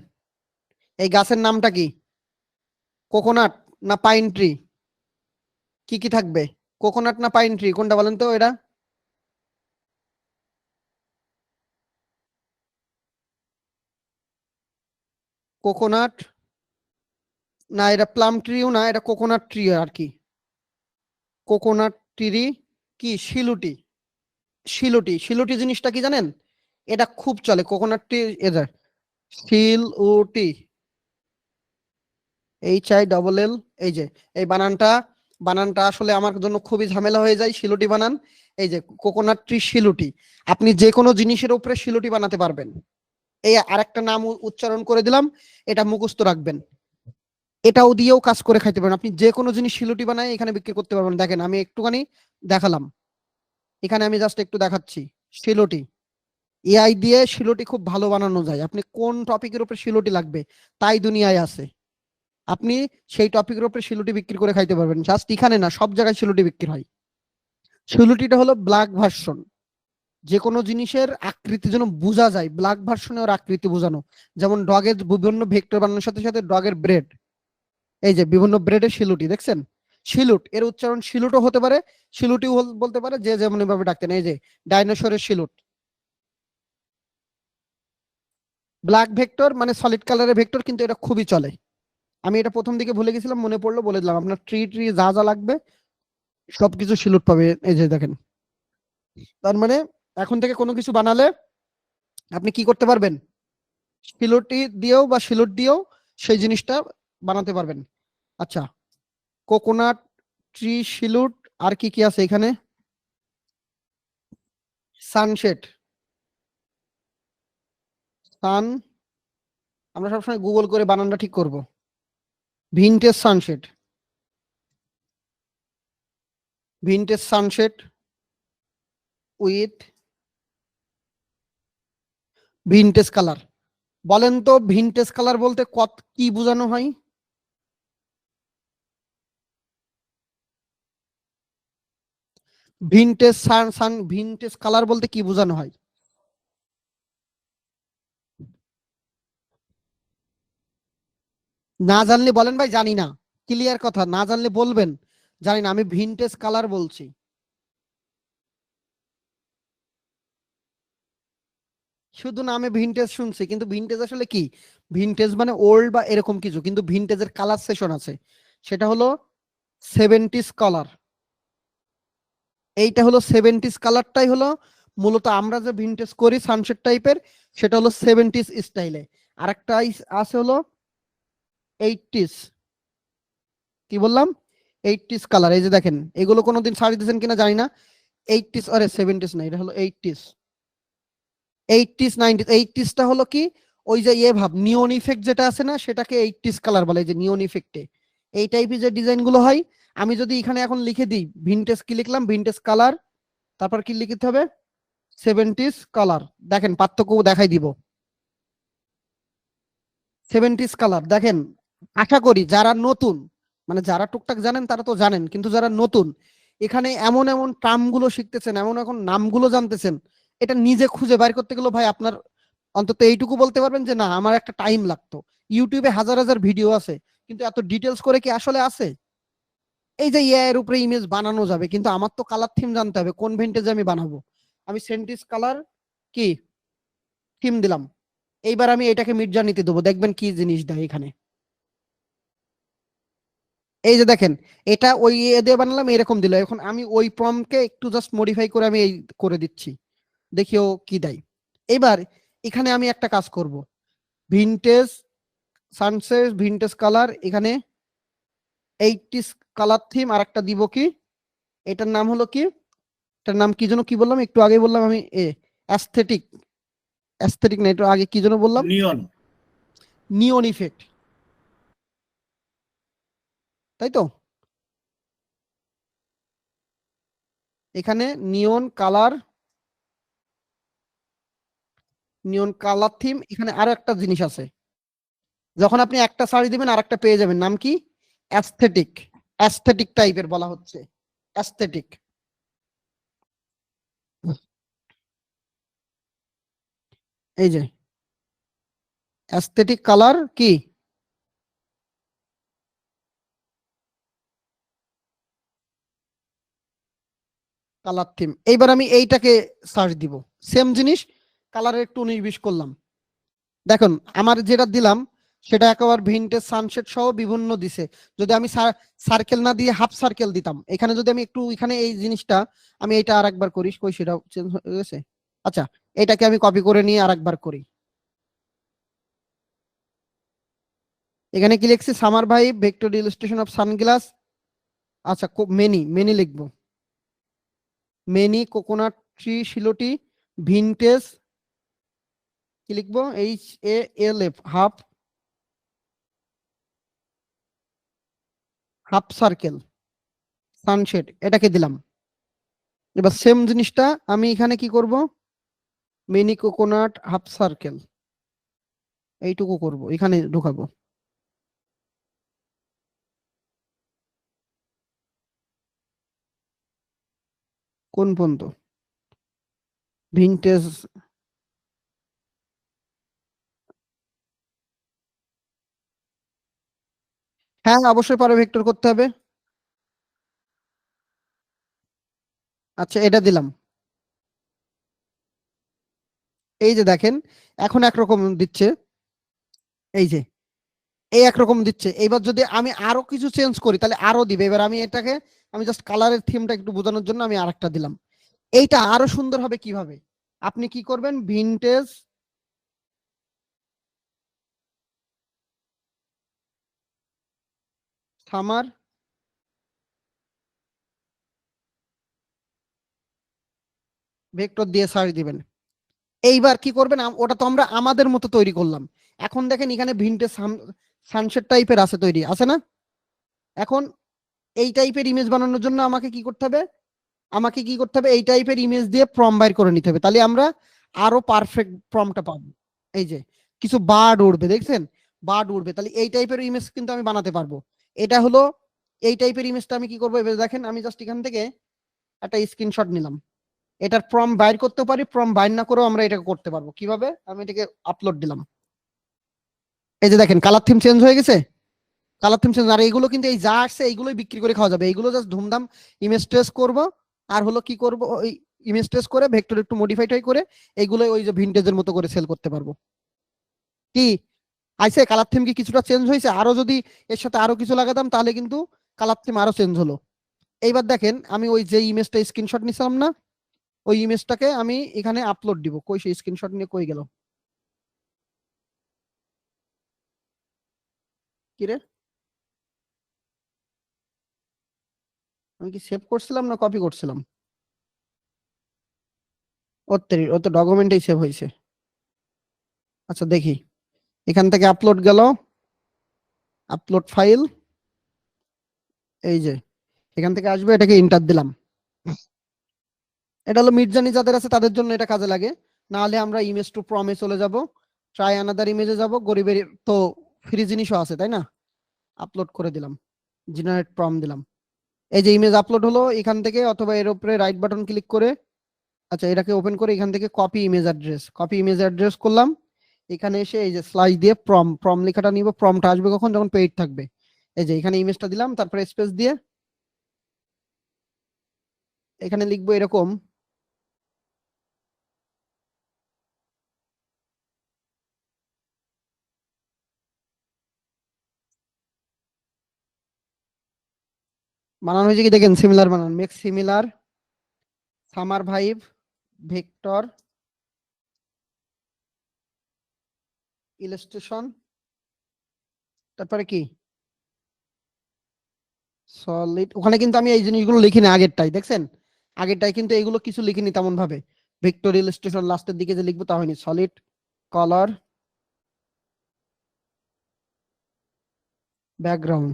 এই গাছের নামটা কি? কোকোনাট না পাইন ট্রি? কি কি থাকবে? কোকোনাট না পাইন ট্রি, কোনটা বলেন তো এটা? কোকোনাট না, এটা প্লাম ট্রিও না, এটা কোকোনাট ট্রি আর কি। কোকোনাট ট্রি কি? শিলুটি। শিলুটি, শিলুটি জিনিসটা কি জানেন? এটা খুব চলে কোকোনাট ট্রি। এটা শিলউটি, HILL। এই যে এই বানানটা, বানানটা আসলে আমার জন্য খুবই ঝামেলা হয়ে যায়, শিলুটি বানান। এই যে কোকোনাট ট্রি শিলুটি, আপনি যে কোনো জিনিসের উপরে শিলুটি বানাতে পারবেন। এই আরেকটা নাম উচ্চারণ করে দিলাম, এটা মুখস্থ রাখবেন। এটাও দিয়েও কাজ করে খাইতে পারবেন, আপনি যে কোনো জিনিস শিলুটি বানায় এখানে বিক্রি করতে পারবেন। দেখেন আমি একটুখানি দেখালাম, এখানে আমি জাস্ট একটু দেখাচ্ছি। শিলুটি, AI দিয়ে শিলুটি খুব ভালো বানানো যায়। আপনি কোন টপিকের উপরে শিলুটি লাগবে তাই দুনিয়ায় আছে, আপনি সেই টপিকের উপরে শিলুটি বিক্রি করে খাইতে পারবেন। জাস্ট এখানে না, সব জায়গায় শিলুটি বিক্রি হয়। শিলুটিটা হলো ব্ল্যাক ভার্সন, যে কোনো জিনিসের আকৃতি যেন বোঝা যায়, ব্ল্যাক ভার্সনে ওর আকৃতি বোঝানো। যেমন ডগের বিভিন্ন ভেক্টর বানানোর সাথে সাথে ডগের ব্রেড, এই যে বিভিন্ন ব্রেডের শিলুটি দেখছেন? শিলুট এর উচ্চারণ শিলুটও হতে পারে, শিলুটিও বলতে পারে, যে যেমন ভাবে ডাকতেন। এই যে ডাইনোসরের শিলুট। ব্ল্যাক ভেক্টর মানে সলিড কালারের ভেক্টর, কিন্তু এটা খুবই চলে। আমি এটা প্রথম দিকে ভুলে গেছিলাম, মনে পড়লো বলে দিলাম। আপনার ট্রি ট্রি যা যা লাগবে সবকিছু শিলুট পাবে। এই যে দেখেন, তার মানে এখন থেকে কোনো কিছু বানালে আপনি কি করতে পারবেন? শিলুটি দিয়েও বা শিলুট দিয়েও সেই জিনিসটা বানাতে পারবেন। আচ্ছা, কোকোনাট ট্রি শিলুট, আর কি কি আছে এখানে? সানশেড, সান, আমরা সবসময় গুগল করে বানানটা ঠিক করব। Vintage sunshade, vintage sunshade with vintage colour. বলেন তো ভিনটেজ কালার বলতে কত কি বোঝানো হয়? ভিনটেজ সান সান ভিনটেজ কালার বলতে কি বোঝানো হয়? না জানলে বলেন ভাই জানি না, ক্লিয়ার কথা, না জানলে বলবেন জানি না, আমি ভিনটেজ কালার বলছি। শুধু নামে ভিনটেজ শুনছি, কিন্তু ভিনটেজ আসলে কি? ভিনটেজ মানে ওল্ড বা এরকম কিছু, কিন্তু ভিনটেজের কালার সেশন আছে, সেটা হলো 70s কালার। এইটা হলো 70s কালারটাই হলো মূলত আমরা যে ভিনটেজ করি সানসেট টাইপের, সেটা হলো 70s স্টাইলে। আরেকটা আছে হলো 80s, কি বললাম? 80s colour. এই যে দেখেন, এগুলো কোনোদিন শাড়ি দিয়েছেন কিনা জানি না। 80s, আরে 70s না, এটা হলো 80s। 80s 90s, 80sটা হলো কি? ওই যে ইয়ে ভাব নিয়ন ইফেক্ট যেটা আছে না, সেটাকে 80s কালার বলে। এই যে নিয়ন ইফেক্টে এই টাইপের যে ডিজাইন গুলো হয়, আমি যদি এখানে এখন লিখে দিই ভিনটেজ, কি লিখলাম? ভিনটেজ কালার, তারপর কি লিখতে হবে? 70s colour. দেখেন পার্থক্য দেখাই দিব। 70s কালার দেখেন। আশা করি যারা নতুন, মানে যারা টুকটাক জানেন তারা তো জানেন, কিন্তু যারা নতুন এখানে এমন এমন টার্ম গুলো শিখতেছেন, এমন এখন নামগুলো জানতেছেন, এটা নিজে খুঁজে বাইর করতে গেলে ভাই আপনার অন্তত এইটুকু বলতে পারবেন যে না আমার একটা টাইম লাগতো। ইউটিউবে হাজার হাজার ভিডিও আছে, কিন্তু এত ডিটেলস করে কি আসলে আছে? এই যে এআই এর উপরে ইমেজ বানানো যাবে, কিন্তু আমার তো কালার থিম জানতে হবে, কোন ভেন্টেজে আমি বানাবো। আমি সেন্টিস কালার কি থিম দিলাম, এইবার আমি এটাকে মিডজার্নিতে দেবো, দেখবেন কি জিনিস দেয় এখানে। এই যে দেখেন, এটা ওই এ দিয়ে বানালাম, এরকম দিল। এখন আমি ওই প্রম্পটকে একটু জাস্ট মডিফাই করে আমি এই করে দিচ্ছি, দেখিও কি দেয়। এবার এখানে আমি একটা কাজ করব, ভিনটেজ সানসেট ভিনটেজ কালার, এখানে 80s কালার থিম, আর একটা দিব কি, এটার নাম হলো কি, এটার নাম কি যেন, কি বললাম একটু আগে বললাম আমি, অ্যাস্থেটিক, অ্যাস্থেটিক না, একটু আগে কি যেন বললাম, নিয়ন, নিয়ন ইফেক্ট, তাই তো? এখানে নিয়ন কালার থিম, এখানে আরো একটা জিনিস আছে, যখন আপনি একটা সার্চ দিবেন আর একটা পেয়ে যাবেন, নাম কি? অ্যাস্থেটিক। অ্যাস্থেটিক টাইপের বলা হচ্ছে, অ্যাস্থেটিক। এই যে অ্যাস্থেটিক কালার কি, কালার থিম। এইবার আমি এইটাকে সার্চ দিব, সেম জিনিস, কালারের একটু 19-20 করলাম। দেখুন আমার যেটা দিলাম সেটা একেবারে ভিনটেজ সানসেট সহ বিভিন্ন দিছে। যদি আমি সার্কেল না দিয়ে হাফ সার্কেল দিতাম, এখানে যদি আমি একটু এখানে এই জিনিসটা, আমি এটা আরেকবার করি, কই সেটা চেঞ্জ হয়ে গেছে। আচ্ছা, এটাকে আমি কপি করে নিয়ে আরেকবার করি। এখানে কি লিখছি? সামার ভাই, ভেক্টর ইলাস্ট্রেশন অফ সানগ্লাস। আচ্ছা, মেনি মেনি লিখবো, মেনি কোকোনাট ট্রি শিলটি ভিনটেজ, কি লিখবো? HALF, half, half circle sunset, এটাকে দিলাম। এবার সেম জিনিসটা আমি এখানে কি করব? মিনি কোকোনাট হাফ সার্কেল, এইটুকু করব, এখানে ঢুকাবো। কোন পর্যন্ত? ভিনটেজ। হ্যাঁ অবশ্যই পারো, ভেক্টর করতে হবে। আচ্ছা, এটা দিলাম। এই যে দেখেন, এখন একরকম দিচ্ছে, এই যে এই একরকম দিচ্ছে। এইবার যদি আমি আরো কিছু চেঞ্জ করি তাহলে আরো দিবে। এবার আমি এটাকে, আমি জাস্ট কালারের থিমটা একটু বোঝানোর জন্য আমি আরেকটা দিলাম। এইটা আরো সুন্দর হবে কিভাবে? আপনি কি করবেন? ভিনটেজ সামার ভেক্টর দিয়ে সার্চ দিবেন। এইবার কি করবেন? ওটা তো আমরা আমাদের মতো তৈরি করলাম। এখন দেখেন এখানে ভিনটেজ সানসেট টাইপের আছে, তৈরি আছে না? এখন এই টাইপের ইমেজ বানানোর জন্য আমাকে কি করতে হবে? আমাকে কি করতে হবে? এই টাইপের ইমেজ দিয়ে প্রম বাইর করে নিতে হবে, তাহলে আমরা আরো পারফেক্ট প্রমটা পাবো। এই যে কিছু বার্ড উড়বে, দেখছেন? বার্ড উড়বে, তাহলে এই টাইপের ইমেজ কিন্তু আমি বানাতে পারবো। এটা হলো এই টাইপের ইমেজটা। আমি কি করবো? এবার দেখেন, আমি জাস্ট এখান থেকে একটা স্ক্রিনশট নিলাম, এটার প্রম বাইর করতে পারি, প্রম বাইর না করেও আমরা এটাকে করতে পারবো। কিভাবে? আমি এটাকে আপলোড দিলাম, এই যে দেখেন কালার থিম চেঞ্জ হয়ে গেছে। কালার থিম চেঞ্জ, আর এইগুলো কিন্তু এই যা আসছে এইগুলোই বিক্রি করে খাওয়া যাবে। এইগুলো জাস্ট ধুমধাম ইমেজ ট্রেস করবো, আর হলো কি করব, ওই ইমেজ ট্রেস করে ভেক্টর একটু মডিফাইড করে এইগুলো ওই যে ভিনটেজের মতো করে সেল করতে পারবো। কি আইসে? কালার থিম কি কিছুটা চেঞ্জ হয়েছে? আরো যদি এর সাথে আরো কিছু লাগাতাম তাহলে কিন্তু কালার থিম আরো চেঞ্জ হলো। এইবার দেখেন, আমি ওই যে ইমেজটা স্ক্রিনশট নিছিলাম না, ওই ইমেজটাকে আমি এখানে আপলোড দিব। কই সেই স্ক্রিনশট নিয়ে কই গেল? কি রে, আমি কি সেভ করছিলাম না কপি করছিলাম? ও তো ডকুমেন্টেই সেভ হয়েছে। আচ্ছা দেখি, এখান থেকে আপলোড গেল, আপলোড ফাইল, এই যে এখান থেকে আসবে, এটাকে ইন্টার দিলাম। এটা হলো মিডজার্নি যাদের আছে তাদের জন্য এটা কাজে লাগে, না হলে আমরা ইমেজ টু প্রমে চলে যাব, ট্রাই আনাদার ইমেজে যাব। গরিবের তো ফ্রি জিনিসও আছে, তাই না? আপলোড করে দিলাম, জেনারেট প্রম দিলাম। এই যে ইমেজ আপলোড হলো এখান থেকে, অথবা এর উপরে রাইট বাটন ক্লিক করে, আচ্ছা এটাকে ওপেন করে এখান থেকে copy image address, copy image address করলাম। এখানে এসে এই যে স্লাইস দিয়ে প্রম, প্রম লেখাটা নিব। প্রমটা আসবে কখন? যখন পেইড থাকবে। এই যে এখানে ইমেজটা দিলাম, তারপরে স্পেস দিয়ে এখানে লিখবো এরকম, বানানো হয়েছে কি দেখেন, সিমিলার বানান, make similar summer vibe vector illustration, তারপরে কি সলিড। ওখানে কিন্তু আমি এই জিনিসগুলো লিখিনি, আগেরটাই দেখছেন, আগেরটাই কিন্তু এইগুলো কিছু লিখিনি তেমন ভাবে। ভেক্টর ইলাস্ট্রেশন লাস্টের দিকে যে লিখবো তা হয়নি। সলিড কালার ব্যাকগ্রাউন্ড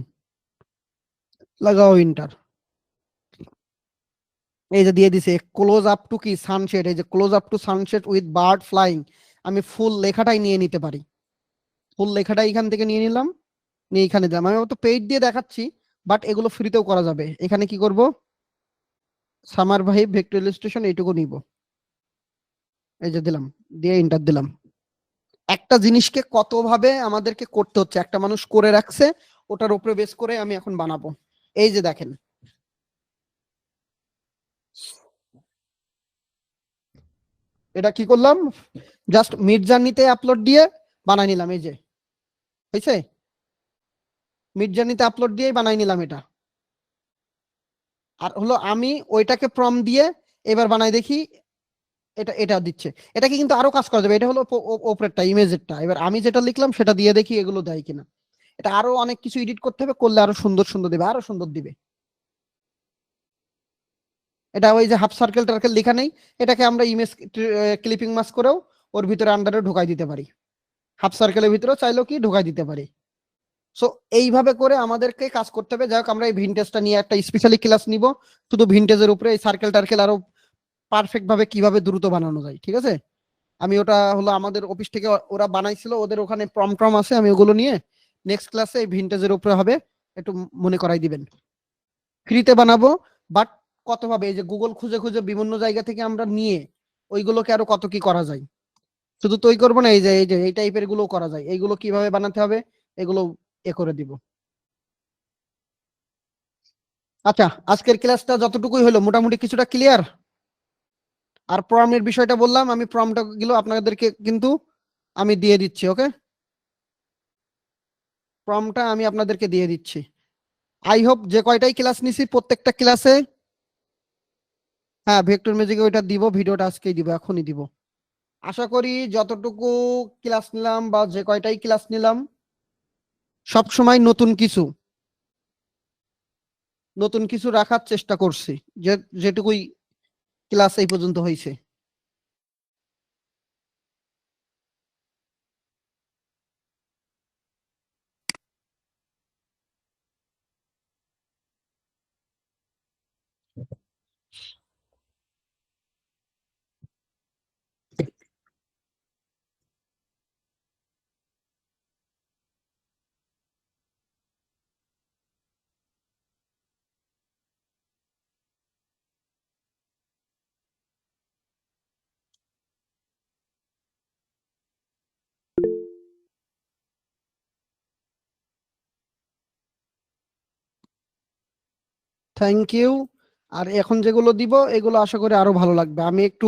লাগাও ইন্টার। এই যে দিয়ে দিছে ক্লোজ আপ টু কি সানসেট, এই যে close up to sunset with bird flying, আমি ফুল লেখাটাই নিয়ে নিতে পারি, ফুল লেখাটাই এখান থেকে নিয়ে নিলাম, নিয়ে এখানে দিলাম। আমি তো পেইড দিয়ে দেখাচ্ছি, বাট এগুলো ফ্রিতেও করা যাবে। এখানে কি করব, সামার ভাই ভেক্টর ইলাস্ট্রেশন এইটুকু নিব, এই যে দিলাম, দিয়ে ইন্টার দিলাম। একটা জিনিসকে কতভাবে আমাদেরকে করতে হচ্ছে, একটা মানুষ করে রাখছে, ওটার উপরে বেস করে আমি এখন বানাবো। এই যে দেখেন, এটা কি করলাম, জাস্ট মিড জার্নিতে আপলোড দিয়ে বানাই নিলাম, এই যে হয়েছে, মিড জার্নিতে আপলোড দিয়েই বানাই নিলাম এটা। আর হলো আমি ওইটাকে প্রম দিয়ে এবার বানাই দেখি, এটা এটা দিচ্ছে, এটাকে কিন্তু আরো কাজ করা যাবে। এটা হলো ওপরেরটা ইমেজেরটা, এবার আমি যেটা লিখলাম সেটা দিয়ে দেখি এগুলো দেয় কিনা। এটা আরো অনেক কিছু এডিট করতে হবে, করলে আরো সুন্দর সুন্দর দিবে, আরো সুন্দর দিবে। এটা ওই যে হাফ সার্কেল টার্কেল লেখা নেই, এটাকে আমরা ইমেজ ক্লিপিং মাস্ক করেও ওর ভিতরে আন্ডারে ঢোকাই দিতে পারি, হাফ সার্কেলের ভিতরেও চাইলেও কি ঢোকাই দিতে পারি। সো এইভাবে করে আমাদেরকে কাজ করতে হবে। যাই হোক, আমরা এই ভিনটেজটা নিয়ে একটা স্পেশালি ক্লাস নিব, শুধু ভিনটেজের উপরে, এই সার্কেল টার্কেল আরো পারফেক্ট ভাবে কিভাবে দ্রুত বানানো যায়, ঠিক আছে। আমি ওটা হলো আমাদের অফিস থেকে ওরা বানাইছিল, ওদের ওখানে প্রম ট্রম আছে, আমি ওগুলো নিয়ে নেক্সট ক্লাসে এই ভিনটেজের উপরে হবে, একটু মনে করাই দিবেন। ফ্রিতে বানাবো, বাট কত ভাবে এই যে গুগল খুঁজে খুঁজে বিভিন্ন জায়গা থেকে আমরা নিয়ে ওইগুলোকে আরো কত কি করা যায়। শুধু তো ওই করবো না, এই যে এই টাইপের গুলো করা যায়, এইগুলো কিভাবে বানাতে হবে এগুলো করে দিব। আচ্ছা, আজকের ক্লাসটা যতটুকুই হলো মোটামুটি কিছুটা ক্লিয়ার। আর প্রম্পটের বিষয়টা বললাম, আমি প্রম্পট গুলো আপনাদেরকে কিন্তু আমি দিয়ে দিচ্ছি, ওকে। প্রম্পটটা আমি আপনাদেরকে দিয়ে দিচ্ছি। আই হোপ যে কয়টাই ক্লাস নিছি প্রত্যেকটা ক্লাসে, হ্যাঁ ভেক্টর ম্যাজিকে ওইটা দিব, ভিডিওটা আজকেই দিব, এখনই দিব। আশা করি যতটুকু ক্লাস নিলাম বা যে কয়টাই ক্লাস নিলাম, সব সময় নতুন কিছু নতুন কিছু রাখার চেষ্টা করছি, যে যেটুকুই ক্লাস এই পর্যন্ত হয়েছে। Thank you. আর এখন যেগুলো দিব এগুলো আশা করি আরো ভালো লাগবে। আমি একটু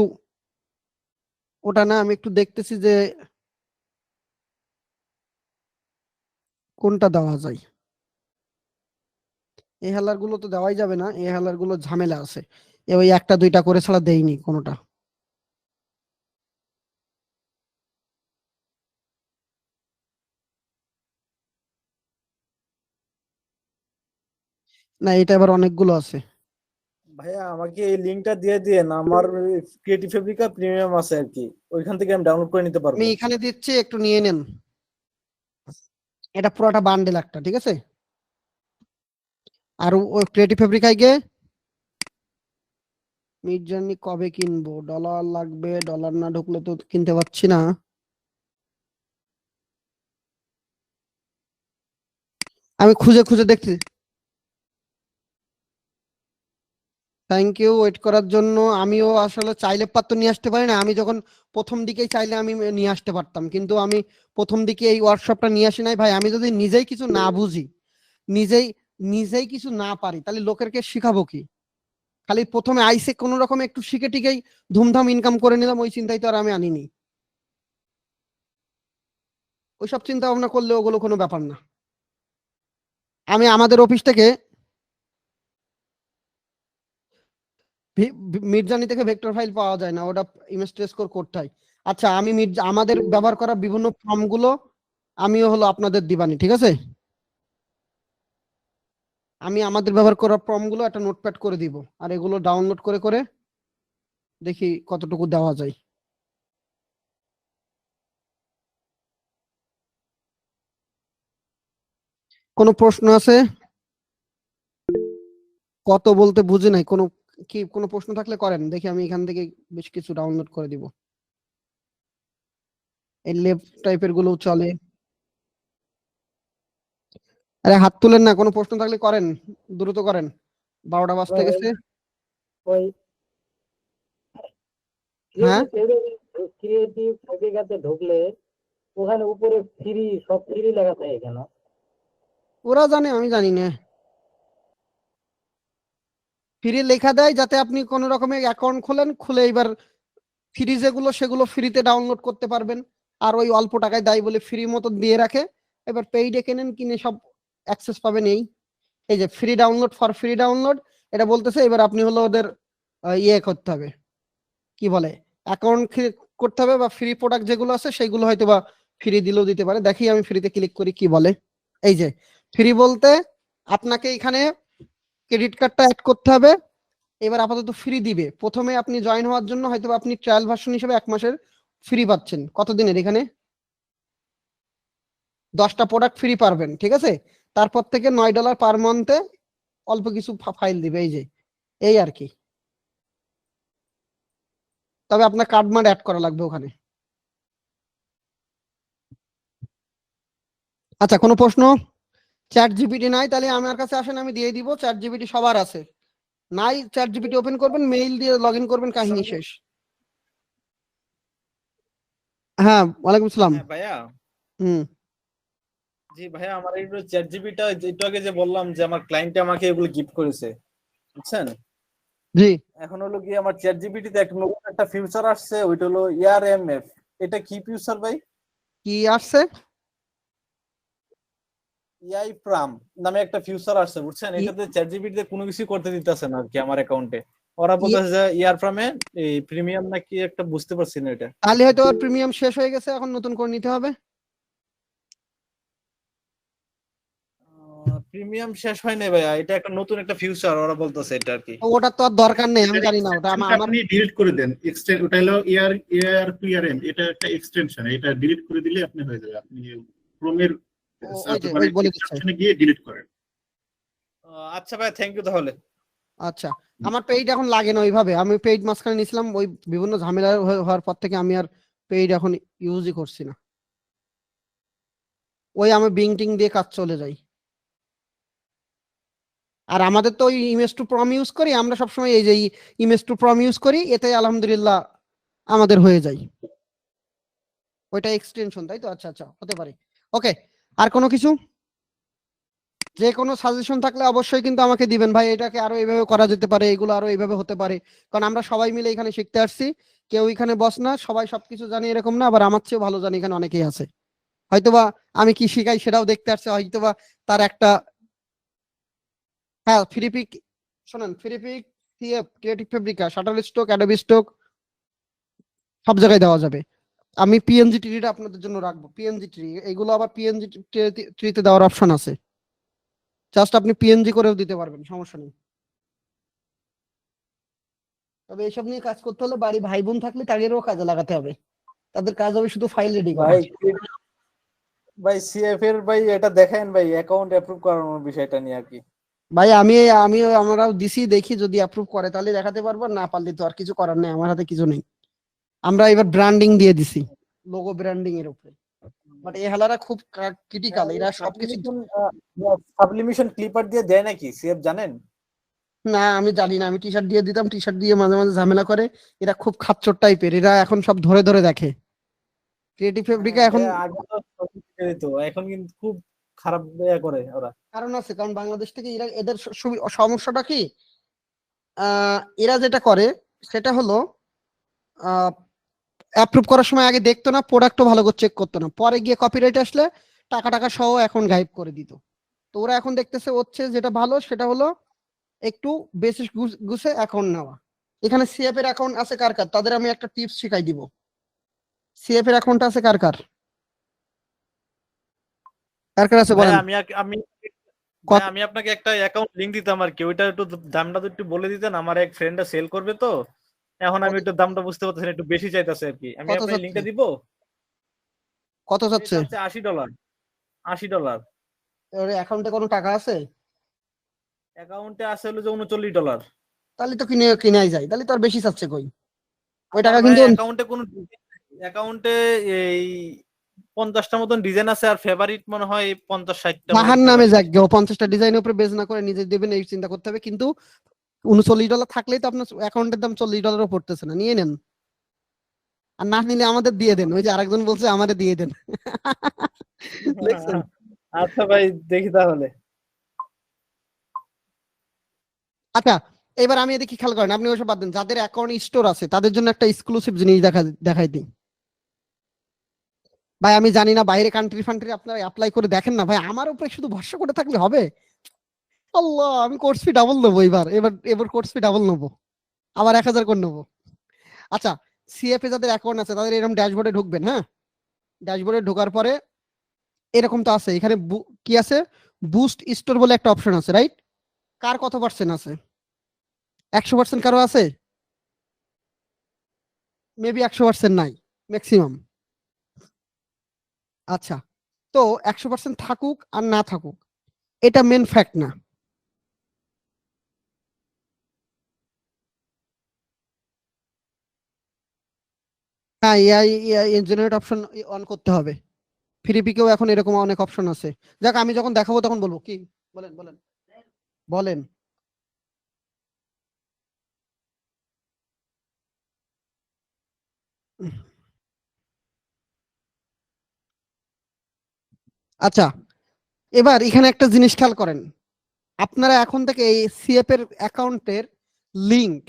ওটা না, আমি একটু দেখতেছি যে কোনটা দেওয়া যায়। এই হেলার গুলো তো দেওয়াই যাবে না, এই হেলার গুলো ঝামেলা আছে, ওই একটা দুইটা করে ছাড়া দেইনি কোনোটা। না, এটা এবার অনেকগুলো আছে। ভাইয়া আমাকে এই লিঙ্কটা দিয়ে দিয়েন, আমার ক্রিয়েটিভ ফেব্রিকা প্রিমিয়াম আছে আর কি, ওইখান থেকে আমি ডাউনলোড করে নিতে আমি পারবো। এখানে দিচ্ছি, একটু নিয়ে নেন। এটা পুরোটা বান্ডেল একটা, ঠিক আছে। আর ওই ক্রিয়েটিভ ফেব্রিকায় গিয়ে মিড জার্নি কবে কিনবো, ডলার লাগবে, ডলার না ঢুকলে তো কিনতে পারছি না। আমি খুঁজে খুঁজে দেখছি। থ্যাংক ইউ ওয়েট করার জন্য। আমিও আসলে চাইলে পাত্র নিয়ে আসতে পারি না, আমি যখন প্রথম দিকেই চাইলে আমি নিয়ে আসতে পারতাম, কিন্তু আমি প্রথম দিকে এই ওয়ার্কশপটা নিয়ে আসি নাই ভাই। আমি যদি নিজেই কিছু না বুঝি, নিজেই নিজেই কিছু না পারি, তাহলে লোকেরকে শিখাবো কি। খালি প্রথমে আইসে কোনো রকম একটু শিখে টিকেই ধুমধাম ইনকাম করে নিলাম, ওই চিন্তাই তো আর আমি আনিনি। ওইসব চিন্তা ভাবনা করলে ওগুলো কোনো ব্যাপার না। আমি আমাদের অফিস থেকে মির্জানি থেকে ভেক্টর ফাইল পাওয়া যায় না, ওটা ইমেজ স্কোর করতে হয়। আচ্ছা, আমি আমাদের ব্যবহার করা বিভিন্ন ফর্ম গুলো আমিও হলো আপনাদের দিবানি, ঠিক আছে। আমি আমাদের ব্যবহার করা ফর্ম গুলো একটা নোটপ্যাড করে দিব, আর এগুলো ডাউনলোড করে করে দেখি কতটুকু দেওয়া যায়। কোনো প্রশ্ন আছে? কত বলতে বুঝি নাই, কোনো প্রশ্ন থাকলে করেন, দেখি আমি এখান থেকে বেশ কিছু ডাউনলোড করে দিব। এই লেফট টাইপের গুলো চলে। আরে হাত তুলেন না, কোনো প্রশ্ন থাকলে করেন, দ্রুত করেন, 12টা বাজতে ভাই গেছে। ওই হ্যাঁ, ক্রিয়েটিভ ফেব্রিকাতে ঢুকলে ওখানে উপরে ফ্রি, সব ফ্রি লেখা থাকে কেন? ওরা জানে, আমি জানি না। ফ্রি লেখা দেয় যাতে আপনি কোন রকমের অ্যাকাউন্ট খোলেন, খুলে এবার ফ্রি যেগুলো সেগুলো ফ্রিতে ডাউনলোড করতে পারবেন। আর ওই অল্প টাকায় দেয় বলে ফ্রি মতো দিয়ে রাখে। এবার পেইডে কেনেন, কিনে সব অ্যাক্সেস পাবেন। এই যে free download for free download, এটা বলতেছে। এবার আপনি হলো ওদের ইয়ে করতে হবে, কি বলে, অ্যাকাউন্ট করতে হবে, বা ফ্রি প্রোডাক্ট যেগুলো আছে সেগুলো হয়তো বা ফ্রি দিলেও দিতে পারে। দেখি আমি ফ্রিতে ক্লিক করি কি বলে। এই যে ফ্রি বলতে আপনাকে এখানে ক্রেডিট কার্ডটা অ্যাড করতে হবে। এবার আপাতত ফ্রি দিবে। প্রথমে আপনি জয়েন হওয়ার জন্য হয়তো আপনি ট্রায়াল ভার্সন হিসেবে 1 মাসের ফ্রি পাচ্ছেন। কতদিনের? এখানে 10টা প্রোডাক্ট ফ্রি পারবেন, ঠিক আছে। তারপর থেকে $9 পার মান্থে অল্প কিছু ফাইল দিবে। এই যে এই আর কি। তবে আপনার কার্ড মার্ড অ্যাড করা লাগবে ওখানে। আচ্ছা, কোনো প্রশ্ন? চ্যাট জিপিটি নাই, তাহলে আমার কাছে আসেন, আমি দিয়ে দিব। চ্যাট জিপিটি সবার আছে। নাই, চ্যাট জিপিটি ওপেন করবেন, মেইল দিয়ে লগ ইন করবেন, কাহিনী শেষ। হ্যাঁ, ওয়ালাইকুম আসসালাম। হ্যাঁ ভাইয়া। হুম। জি ভাইয়া, আমার এই চ্যাট জিপিটা একটু আগে যে বললাম যে আমার ক্লায়েন্ট আমাকে এগুলো গিফট করেছে, বুঝছেন। জি। এখন হলো কি আমার চ্যাট জিপিটিতে একটা নতুন একটা ফিউচার আসছে, ওইটা হলো ERMF। এটা কি ফিউচার ভাই? কি আসছে? এআই প্রাম নামে একটা ফিউচার আসছে, বুঝছেন। এটাতে চ্যাট জিপিটিতে কোনো কিছু করতে দিতেছে না আর কি আমার অ্যাকাউন্টে। ওরা বলতেছে যে ইয়ার প্রামে এই প্রিমিয়াম নাকি একটা, বুঝতে পারছি না এটা। তাহলে হয়তো প্রিমিয়াম শেষ হয়ে গেছে, এখন নতুন করে নিতে হবে। প্রিমিয়াম শেষ হয় নাই ভাইয়া, এটা একটা নতুন একটা ফিউচার ওরা বলতেছে এটা আর কি। তো ওটা তো আর দরকার নেই, আমি এটার জানি না ওটা এক্সটেনশনটা আমার। আপনি ডিলিট করে দেন। ওটা হলো AR2ERM, এটা একটা এক্সটেনশন, এটা ডিলিট করে দিলে আপনি হয়ে যাবে। আপনি ক্রোমের ওই যে মানে ওই বলে দিচ্ছে। এক্সটেনশনে গিয়ে ডিলিট করেন। আচ্ছা ভাই, থ্যাংক ইউ তাহলে। আচ্ছা, আমার পেইড এখন লাগে না ওইভাবে। আমি পেইড মাঝখানে নিয়েছিলাম, ওই বিভিন্ন ঝামেলা হওয়ার পর থেকে আমি আর পেইড এখন ইউজই করছি না। ওই আমি বিং টিং দিয়ে কাজ চলে যাই। আর আমাদের তো ওই ইমেজ টু প্রম ইউজ করি আমরা সবসময়, এই যে ইমেজ টু প্রম ইউজ করি, এতে আলহামদুলিল্লাহ আমাদের হয়ে যায়। ওইটা এক্সটেনশন, তাই তো? আচ্ছা আচ্ছা, হতে পারে। ওকে, আর কোনো কিছু? যে কোনো সাজেশন থাকলে অবশ্যই কিন্তু আমাকে দিবেন ভাই। এটাকে আরো এইভাবে করা যেতে পারে, এগুলো আরো এইভাবে হতে পারে। কারণ আমরা সবাই মিলে এখানে শিখতে আসছি। কেউ এখানে বস না, সবাই সবকিছু জানি এরকম না। আবার আমার চেয়েও ভালো জানি এখানে অনেকেই আছে। হয়তোবা আমি কি শিখাই সেটাও দেখতে আসছে, হয়তোবা তার একটা। হ্যাঁ, ফ্রিপিক, শোনেন, Freepik, CF, creative Fabrica, shutter stock, Adobe stock সব জায়গায় দেওয়া যাবে। আমি পিএনজি ট্রিটা আপনাদের জন্য রাখবো। পিএনজি ট্রি এইগুলো আবার পিএনজি ট্রিতে দেওয়ার অপশন আছে। জাস্ট আপনি পিএনজি করেও দিতে পারবেন, সমস্যা নেই। তবে এসব নিয়ে কাজ করতে হলে বাড়ি ভাই বোন থাকলে তাদেরও কাজে লাগাতে হবে। তাদের কাজ হবে শুধু ফাইল রেডি করা। ভাই ভাই সিএফ এর ভাই এটা দেখেন ভাই, অ্যাকাউন্ট অ্যাপ্রুভ করানোর বিষয়টা নিয়ে আর কি। ভাই আমরাও দিছি, দেখি যদি অ্যাপ্রুভ করে তাহলে দেখাতে পারবো, না পারলে তো আর কিছু করার নেই, আমার হাতে কিছু নেই। আমরা এবার ব্র্যান্ডিং দিয়ে দিছি, লোগো ব্র্যান্ডিং এর উপরে। বাট এই হালারা খুব ক্রিটিক্যাল, এরা সবকিছু। সাবলিমিশন ক্লিপার দিয়ে দেয় নাকি সিএফ, জানেন? না, আমি জানি না। আমি টি শার্ট দিয়ে দিতাম, টি শার্ট দিয়ে মাঝে মাঝে ঝামেলা করে। এরা খুব খাচ্চর টাইপের, এরা এখন সব ধরে ধরে দেখে। ক্রিয়েটিভ ফেব্রিকা এখন ভাইয়া আগে তো সবই দিয়ে দিত, এখন কিন্তু খুব খারাপ ইয়া করে ওরা। কারণ আছে, কারণ বাংলাদেশ থেকে এরা, এদের সমস্যাটা কি, এরা যেটা করে সেটা হলো অ্যাপ্রুভ করার সময় আগে দেখতো না, প্রোডাক্টও ভালো করে চেক করতো না, পরে গিয়ে কপিরাইট আসলে টাকা টাকা সহ এখন গায়েব করে দিত। তো ওরা এখন দেখতেছে হচ্ছে যেটা ভালো সেটা হলো একটু বেশি গুছে অ্যাকাউন্ট নেওয়া। এখানে সিএফ এর অ্যাকাউন্ট আছে কার কার, তাদের আমি একটা টিপস শিখাই দিব। সিএফ এর অ্যাকাউন্ট আছে কার কার, কার কার আছে ভাই বলেন। আমি ভাই আমি আপনাকে একটা অ্যাকাউন্ট লিংক দিতাম আর কি, ওইটা একটু দামটা তো একটু বলে দিতেন। আমার এক ফ্রেন্ডটা সেল করবে তো, এখন আমি একটু দামটা বুঝতে পারতেছি না, একটু বেশি চাইতেছে আর কি। আমি কত আপনাকে লিংকটা চাচ্ছে? দিব। কত চাচ্ছে? $80। $80। ওর অ্যাকাউন্টে কোনো টাকা আছে? অ্যাকাউন্টে আছে হলো যে $39। তাহলে তো কিনাই যায়, তাহলে তো আর বেশি চাচ্ছে কই। ওই আবার টাকা ভাই কিন্তু অ্যাকাউন্টে কোনো অ্যাকাউন্টে এই 50টা মতন ডিজাইন আছে, আর ফেভারিট মনে হয় 50-60টা মতন বাহার নামে ফেভারিট। যাক গে, ও 50টা ডিজাইনের উপরে বেজ না করে নিজে দেবেন এই চিন্তা করতে হবে। কিন্তু $39 থাকলেই তো আপনার অ্যাকাউন্টের দাম $40 পড়তেছে না, নিয়ে নেন। আর না নিলে আমাদের দিয়ে দেন, ওই যে আরেকজন বলছে আমাদের দিয়ে দেন। দেখছেন? আচ্ছা ভাই, দেখি তাহলে। আচ্ছা, এবার আমি এদিকে খেয়াল করেন, আপনি ওইসব বাদ দেন, যাদের অ্যাকাউন্ট স্টোর আছে তাদের জন্য একটা এক্সক্লুসিভ জিনিস দেখাই দিই। ভাই আমি জানি না বাইরে কান্ট্রি ফান্ট্রি আপনারা অ্যাপ্লাই করে দেখেন না ভাই, আমার উপরে শুধু ভরসা করে থাকলে হবে? আল্লাহ, আমি কোর্স ফি ডাবল নেবো এবার, এবার কোর্স ফি ডাবল নেবো, আবার 1000 করে নেবো। আচ্ছা, সিএফ এ যাদের অ্যাকাউন্ট আছে তাদের এরকম ড্যাশবোর্ডে ঢুকবেন। হ্যাঁ, ড্যাশবোর্ডে ঢোকার পরে এরকম তো আছে, এখানে কি আছে, বুস্ট স্টোর বলে একটা অপশন আছে, রাইট? কার কত পার্সেন্ট আছে? 100% কারো আছে? মেবি 100% নাই, ম্যাক্সিমাম। আচ্ছা, তো 100% থাকুক আর না থাকুক, এটা মেন ফ্যাক্ট না। হ্যাঁ, এআই জেনারেট অপশন অন করতে হবে। ফ্রি পিকেও এখন এরকম অনেক অপশন আছে। যাক, আমি যখন দেখাবো তখন বলবো। কি বলেন বলেন বলেন। আচ্ছা, এবার এখানে একটা জিনিস খেয়াল করেন, আপনারা এখন থেকে এই সিএফ এর অ্যাকাউন্টের লিংক,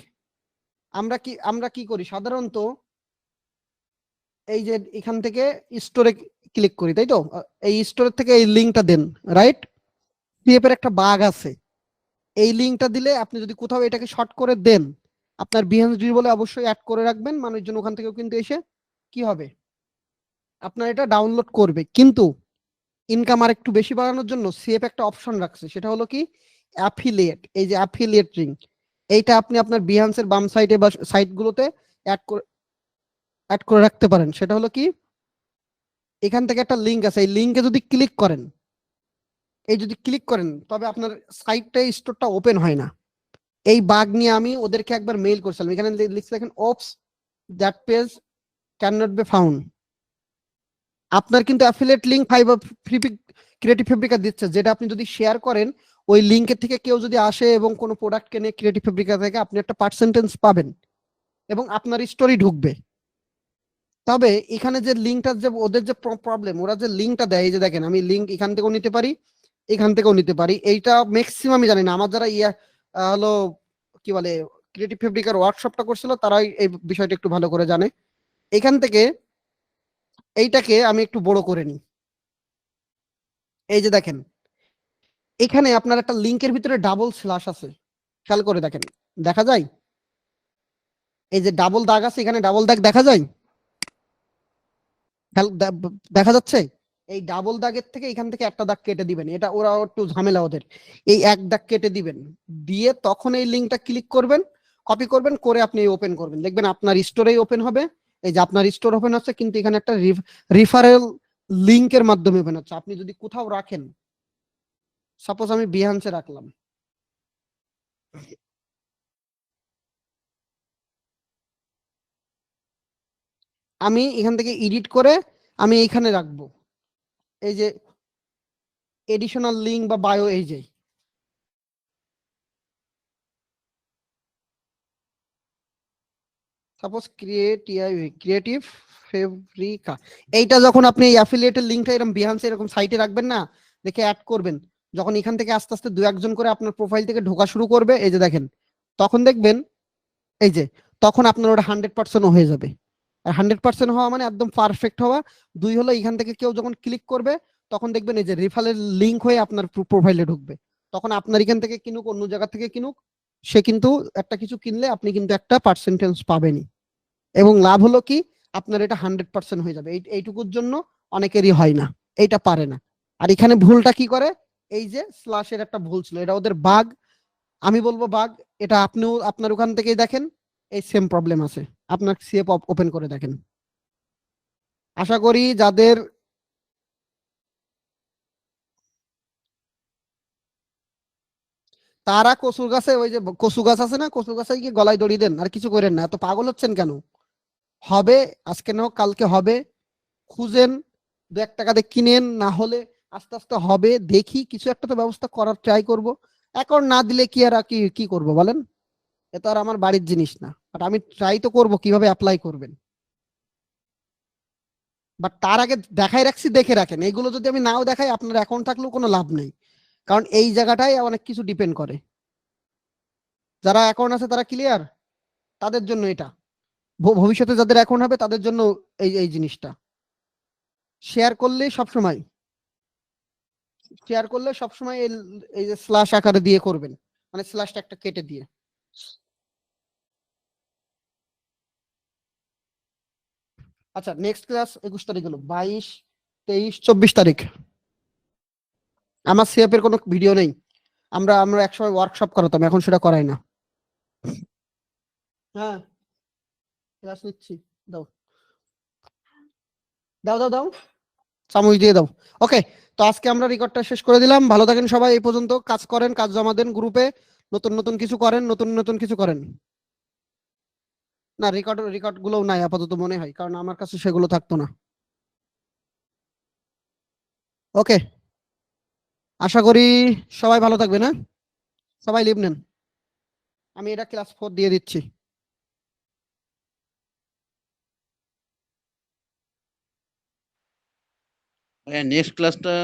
আমরা কি করি সাধারণত, এই যে এখান থেকে স্টোরে ক্লিক করি, তাই তো? এই স্টোরের থেকে এই লিংকটা দেন, রাইট? সিএফ এর একটা বাগ আছে, এই লিংকটা দিলে আপনি যদি কোথাও এটাকে শর্ট করে দেন, আপনার বিহেন্স ডি বলে অবশ্যই অ্যাড করে রাখবেন, মানুষজন ওখান থেকেও কিন্তু এসে কি হবে, আপনার এটা ডাউনলোড করবে। কিন্তু ইনকাম আর একটু বেশি বাড়ানোর জন্য সিএফ একটা অপশন রাখছে, সেটা হলো কি, অ্যাফিলিয়েট। এই যে অ্যাফিলিয়েট লিংক, এইটা আপনি আপনার বিহান্সের বাম সাইডে বা সাইটগুলোতে অ্যাড করে রাখতে পারেন। সেটা হলো কি, এখান থেকে একটা লিংক আছে, এই লিংকে যদি ক্লিক করেন, তবে আপনার সাইটটা স্টোরটা ওপেন হয় না। এই বাগ নিয়ে আমি ওদেরকে একবার মেইল করছিলাম, এখানে লিখছে দেখেন, ওপস that page can not be found. আপনার কিন্তু affiliate link fibre free creative Fabrica দিচ্ছে, যেটা আপনি যদি শেয়ার করেন, ওই লিংকের থেকে কেউ যদি আসে এবং কোনো প্রোডাক্ট কেনে ক্রিয়েটিভ ফেব্রিকা থেকে, আপনি একটা পার্সেন্টেজ পাবেন এবং আপনার স্টোরি ঢুকবে। তবে এখানে যে লিঙ্কটা, যে ওদের যে প্রবলেম, ওরা যে লিঙ্কটা দেয়, এই যে দেখেন, আমি লিঙ্ক এখান থেকেও নিতে পারি, এখান থেকেও নিতে পারি, এইটা ম্যাক্সিমাম জানি না, আমার যারা হলো কি বলে ক্রিয়েটিভ ফেব্রিকার ওয়ার্কশপটা করছিল তারাই এই বিষয়টা একটু ভালো করে জানে। এখান থেকে এইটাকে আমি একটু বড় করে নিই, এই যে দেখেন, এখানে আপনার একটা লিঙ্কের ভিতরে ডাবল স্ল্যাশ আছে, খেয়াল করে দেখেন, দেখা যায়? এই যে ডাবল দাগ আছে, এখানে ডাবল দাগ দেখা যায়, দেখা যাচ্ছে? এই ডাবল দাগের থেকে এখান থেকে একটা দাগ কেটে দিবেন, এটা ওরা একটু ঝামেলা ওদের। এই এক দাগ কেটে দিবেন, দিয়ে তখন এই লিঙ্কটা ক্লিক করবেন, কপি করবেন, করে আপনি ওপেন করবেন, দেখবেন আপনার স্টোরেই ওপেন হবে। এই যে আপনার স্টোর ওপেন হচ্ছে, কিন্তু এখানে একটা রিফারেল লিঙ্কের মাধ্যমে ওপেন হচ্ছে। আপনি যদি কোথাও রাখেন, সাপোজ আমি বিহান্সে রাখলাম, আমি এখান থেকে এডিট করে আমি এইখানে রাখবো, এই যে এডিশনাল লিঙ্ক বা বায়ো, এই যে সাপোজ ক্রিয়েটিভ ফেব্রিকা, এইটা যখন আপনি এই অ্যাফিলিয়েটের লিঙ্কটা এরকম বিহান্সে এরকম সাইটে রাখবেন না, দেখে অ্যাড করবেন, যখন এখান থেকে আস্তে আস্তে দু একজন করে আপনার প্রোফাইল থেকে ঢোকা শুরু করবে, এই যে দেখেন, তখন দেখবেন, এই যে তখন আপনার ওটা 100% হয়ে যাবে। আর 100% হওয়া মানে একদম পারফেক্ট হওয়া। দুই হলো, এখান থেকে কেউ যখন ক্লিক করবে, তখন দেখবেন এই যে রেফারেল লিঙ্ক হয়ে আপনার প্রোফাইলে ঢুকবে, তখন আপনার এখান থেকে কিনুক, অন্য জায়গা থেকে কিনুক, সে কিন্তু একটা কিছু কিনলে আপনি কিন্তু একটা পার্সেন্টেজ পাবেনই। এবং লাভ হলো কি, আপনার এটা 100% হয়ে যাবে। এইটুকুর জন্য অনেকেরই হয় না, এইটা পারে না। আর এখানে ভুলটা কি করে, এই যে স্ল্যাশের একটা ভুল ছিল, এটা ওদের বাগ, আমি বলবো বাগ। এটা আপনিও আপনার ওখান থেকেই দেখেন, এই সেম প্রবলেম আছে, আপনার সিএফ ওপেন করে দেখেন। আশা করি যাদের তারা কচুর গাছে, ওই যে কচু গাছ আছে না, কচু গাছে গিয়ে গলায় দড়ি দেন, আর কিছু করেন না। এত পাগল হচ্ছেন কেন? হবে, আজকে নাও কালকে হবে, খুঁজেন, 2-1 টাকা দিয়ে কিনেন, না হলে আস্তে আস্তে হবে, দেখি কিছু একটা তো ব্যবস্থা করার ট্রাই করব। অ্যাকাউন্ট না দিলে কি আর কি কি করব বলেন? এ তো আর আমার বাড়ির জিনিস না, বাট আমি ট্রাই তো করব কিভাবে অ্যাপ্লাই করবেন। বাট তার আগে দেখাই রাখছি, দেখে রাখেন। এগুলো যদি আমি নাও দেখাই, আপনার অ্যাকাউন্ট থাকলেও কোনো লাভ নেই, কারণ এই জায়গাটাই অনেক কিছু ডিপেন্ড করে। যারা অ্যাকাউন্ট আছে তারা ক্লিয়ার, তাদের জন্য এটা। ভবিষ্যতে যাদের অ্যাকাউন্ট হবে তাদের জন্য এই এই জিনিসটা। শেয়ার করলে সবসময়, এই যে স্ল্যাশ আকারে দিয়ে করবেন, মানে স্ল্যাশটা একটা কেটে দিয়ে। আচ্ছা, নেক্সট ক্লাস 21 তারিখ হলো, 22, 23, 24 তারিখ। আমার সিএফ এর কোনো ভিডিও নেই। আমরা আমরা একসময় ওয়ার্কশপ করাতাম, এখন সেটা করাই না। হ্যাঁ, ক্লাস নিচ্ছি। দাও দাও দাও দাও, চামচ দিয়ে দাও। ওকে, তো আজকে আমরা রেকর্ডটা শেষ করে দিলাম। ভালো থাকেন সবাই। এই পর্যন্ত কাজ করেন, কাজ জমা দেন গ্রুপে, নতুন নতুন কিছু করেন, নতুন নতুন কিছু করেন। না, রেকর্ড গুলো নাই আপাতত মনে হয়, কারণ আমার কাছে সেগুলো থাকতো না। ওকে, আশা করি সবাই ভালো থাকবে না। সবাই লিভ নেন, আমি এটা ক্লাস 4 দিয়ে দিচ্ছি। নেক্সট ক্লাসটা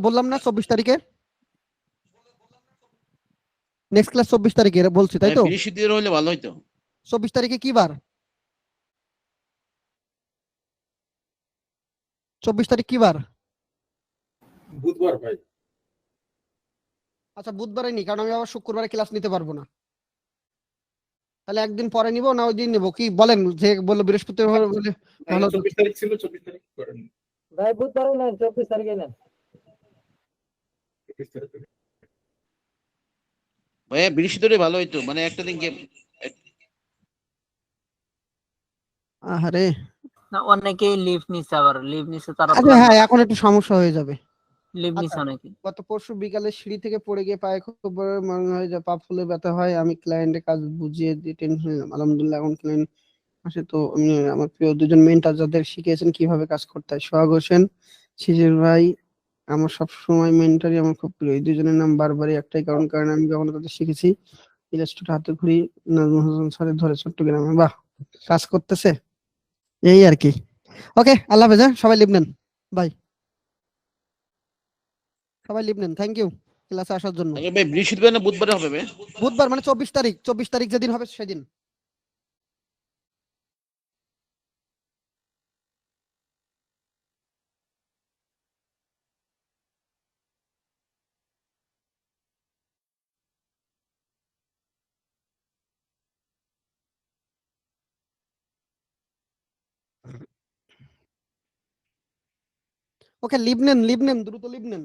বললাম না 24 তারিখে, নেক্সট ক্লাস 24 তারিখে বলছি, তাই তো? বৃহস্পতিবার হলে ভালো হইতো। 24 তারিখে কি বার? 24 তারিখ কি বার? বুধবার ভাই। আচ্ছা, বুধবারে নি, কারণ আমি আবার শুক্রবারে ক্লাস নিতে পারবো না। তাহলে একদিন পরে নিবো না ওই দিন নিবো, কি বলেন? যে বললো বৃহস্পতিবার বলে ভালো হতো। 24 তারিখ ছিল, 24 তারিখ করেন। ভাই বুধবারে নেন, 24 তারিখে নেন। 24 তারিখ। ভাইয়া বৃহস্পতিবার ভালো হইতো, মানে একটা দিন আরে না, অনেকেই লিভ নিচ্ছে, আবার লিভ নিচ্ছে তারা তো আচ্ছা, হ্যাঁ, এখন একটু সমস্যা হয়ে যাবে। লিভ আচ্ছা, নিচ্ছে অনেকে। গত পরশু বিকালে সিঁড়ি থেকে পড়ে গিয়ে পায়ে খুব বড় মনে হয় যে পা ফুলে ব্যথা হয়। আমি ক্লায়েন্টের কাজ বুঝিয়ে দিয়ে টেনশন নিলাম। আলহামদুলিল্লাহ এখন ক্লায়েন্ট আসে। তো আমি আমার প্রিয় দুজন মেন্টর যাদের শিখিয়েছেন কিভাবে কাজ করতে হয়, সোহাগ হোসেন, শিশির ভাই, আমার সব সময় মেন্টরই আমার খুব প্রিয়। এই দুজনের নাম বারবারই একটাই কারণ, কারণ আমি যখন তাদের শিখেছি ইলাস্ট্রেটর হাতে ঘুরি নাজমুল হাসান স্যারের ধরে চট্টগ্রামে। বাহ, কাজ করতেছে, এই আর কি। ওকে, আল্লাহ হাফেজ, সবাই লিভ নেন, বাই। সবাই লিভ নেন, থ্যাংক ইউ ক্লাসে আসার জন্য। ভাই বৃহস্পতিবার না বুধবারে হবে ভাই? বুধবার মানে 24 তারিখ, 24 তারিখ যেদিন হবে সেদিন। ওকে, লিভ নেন, দ্রুত লিভ নেন।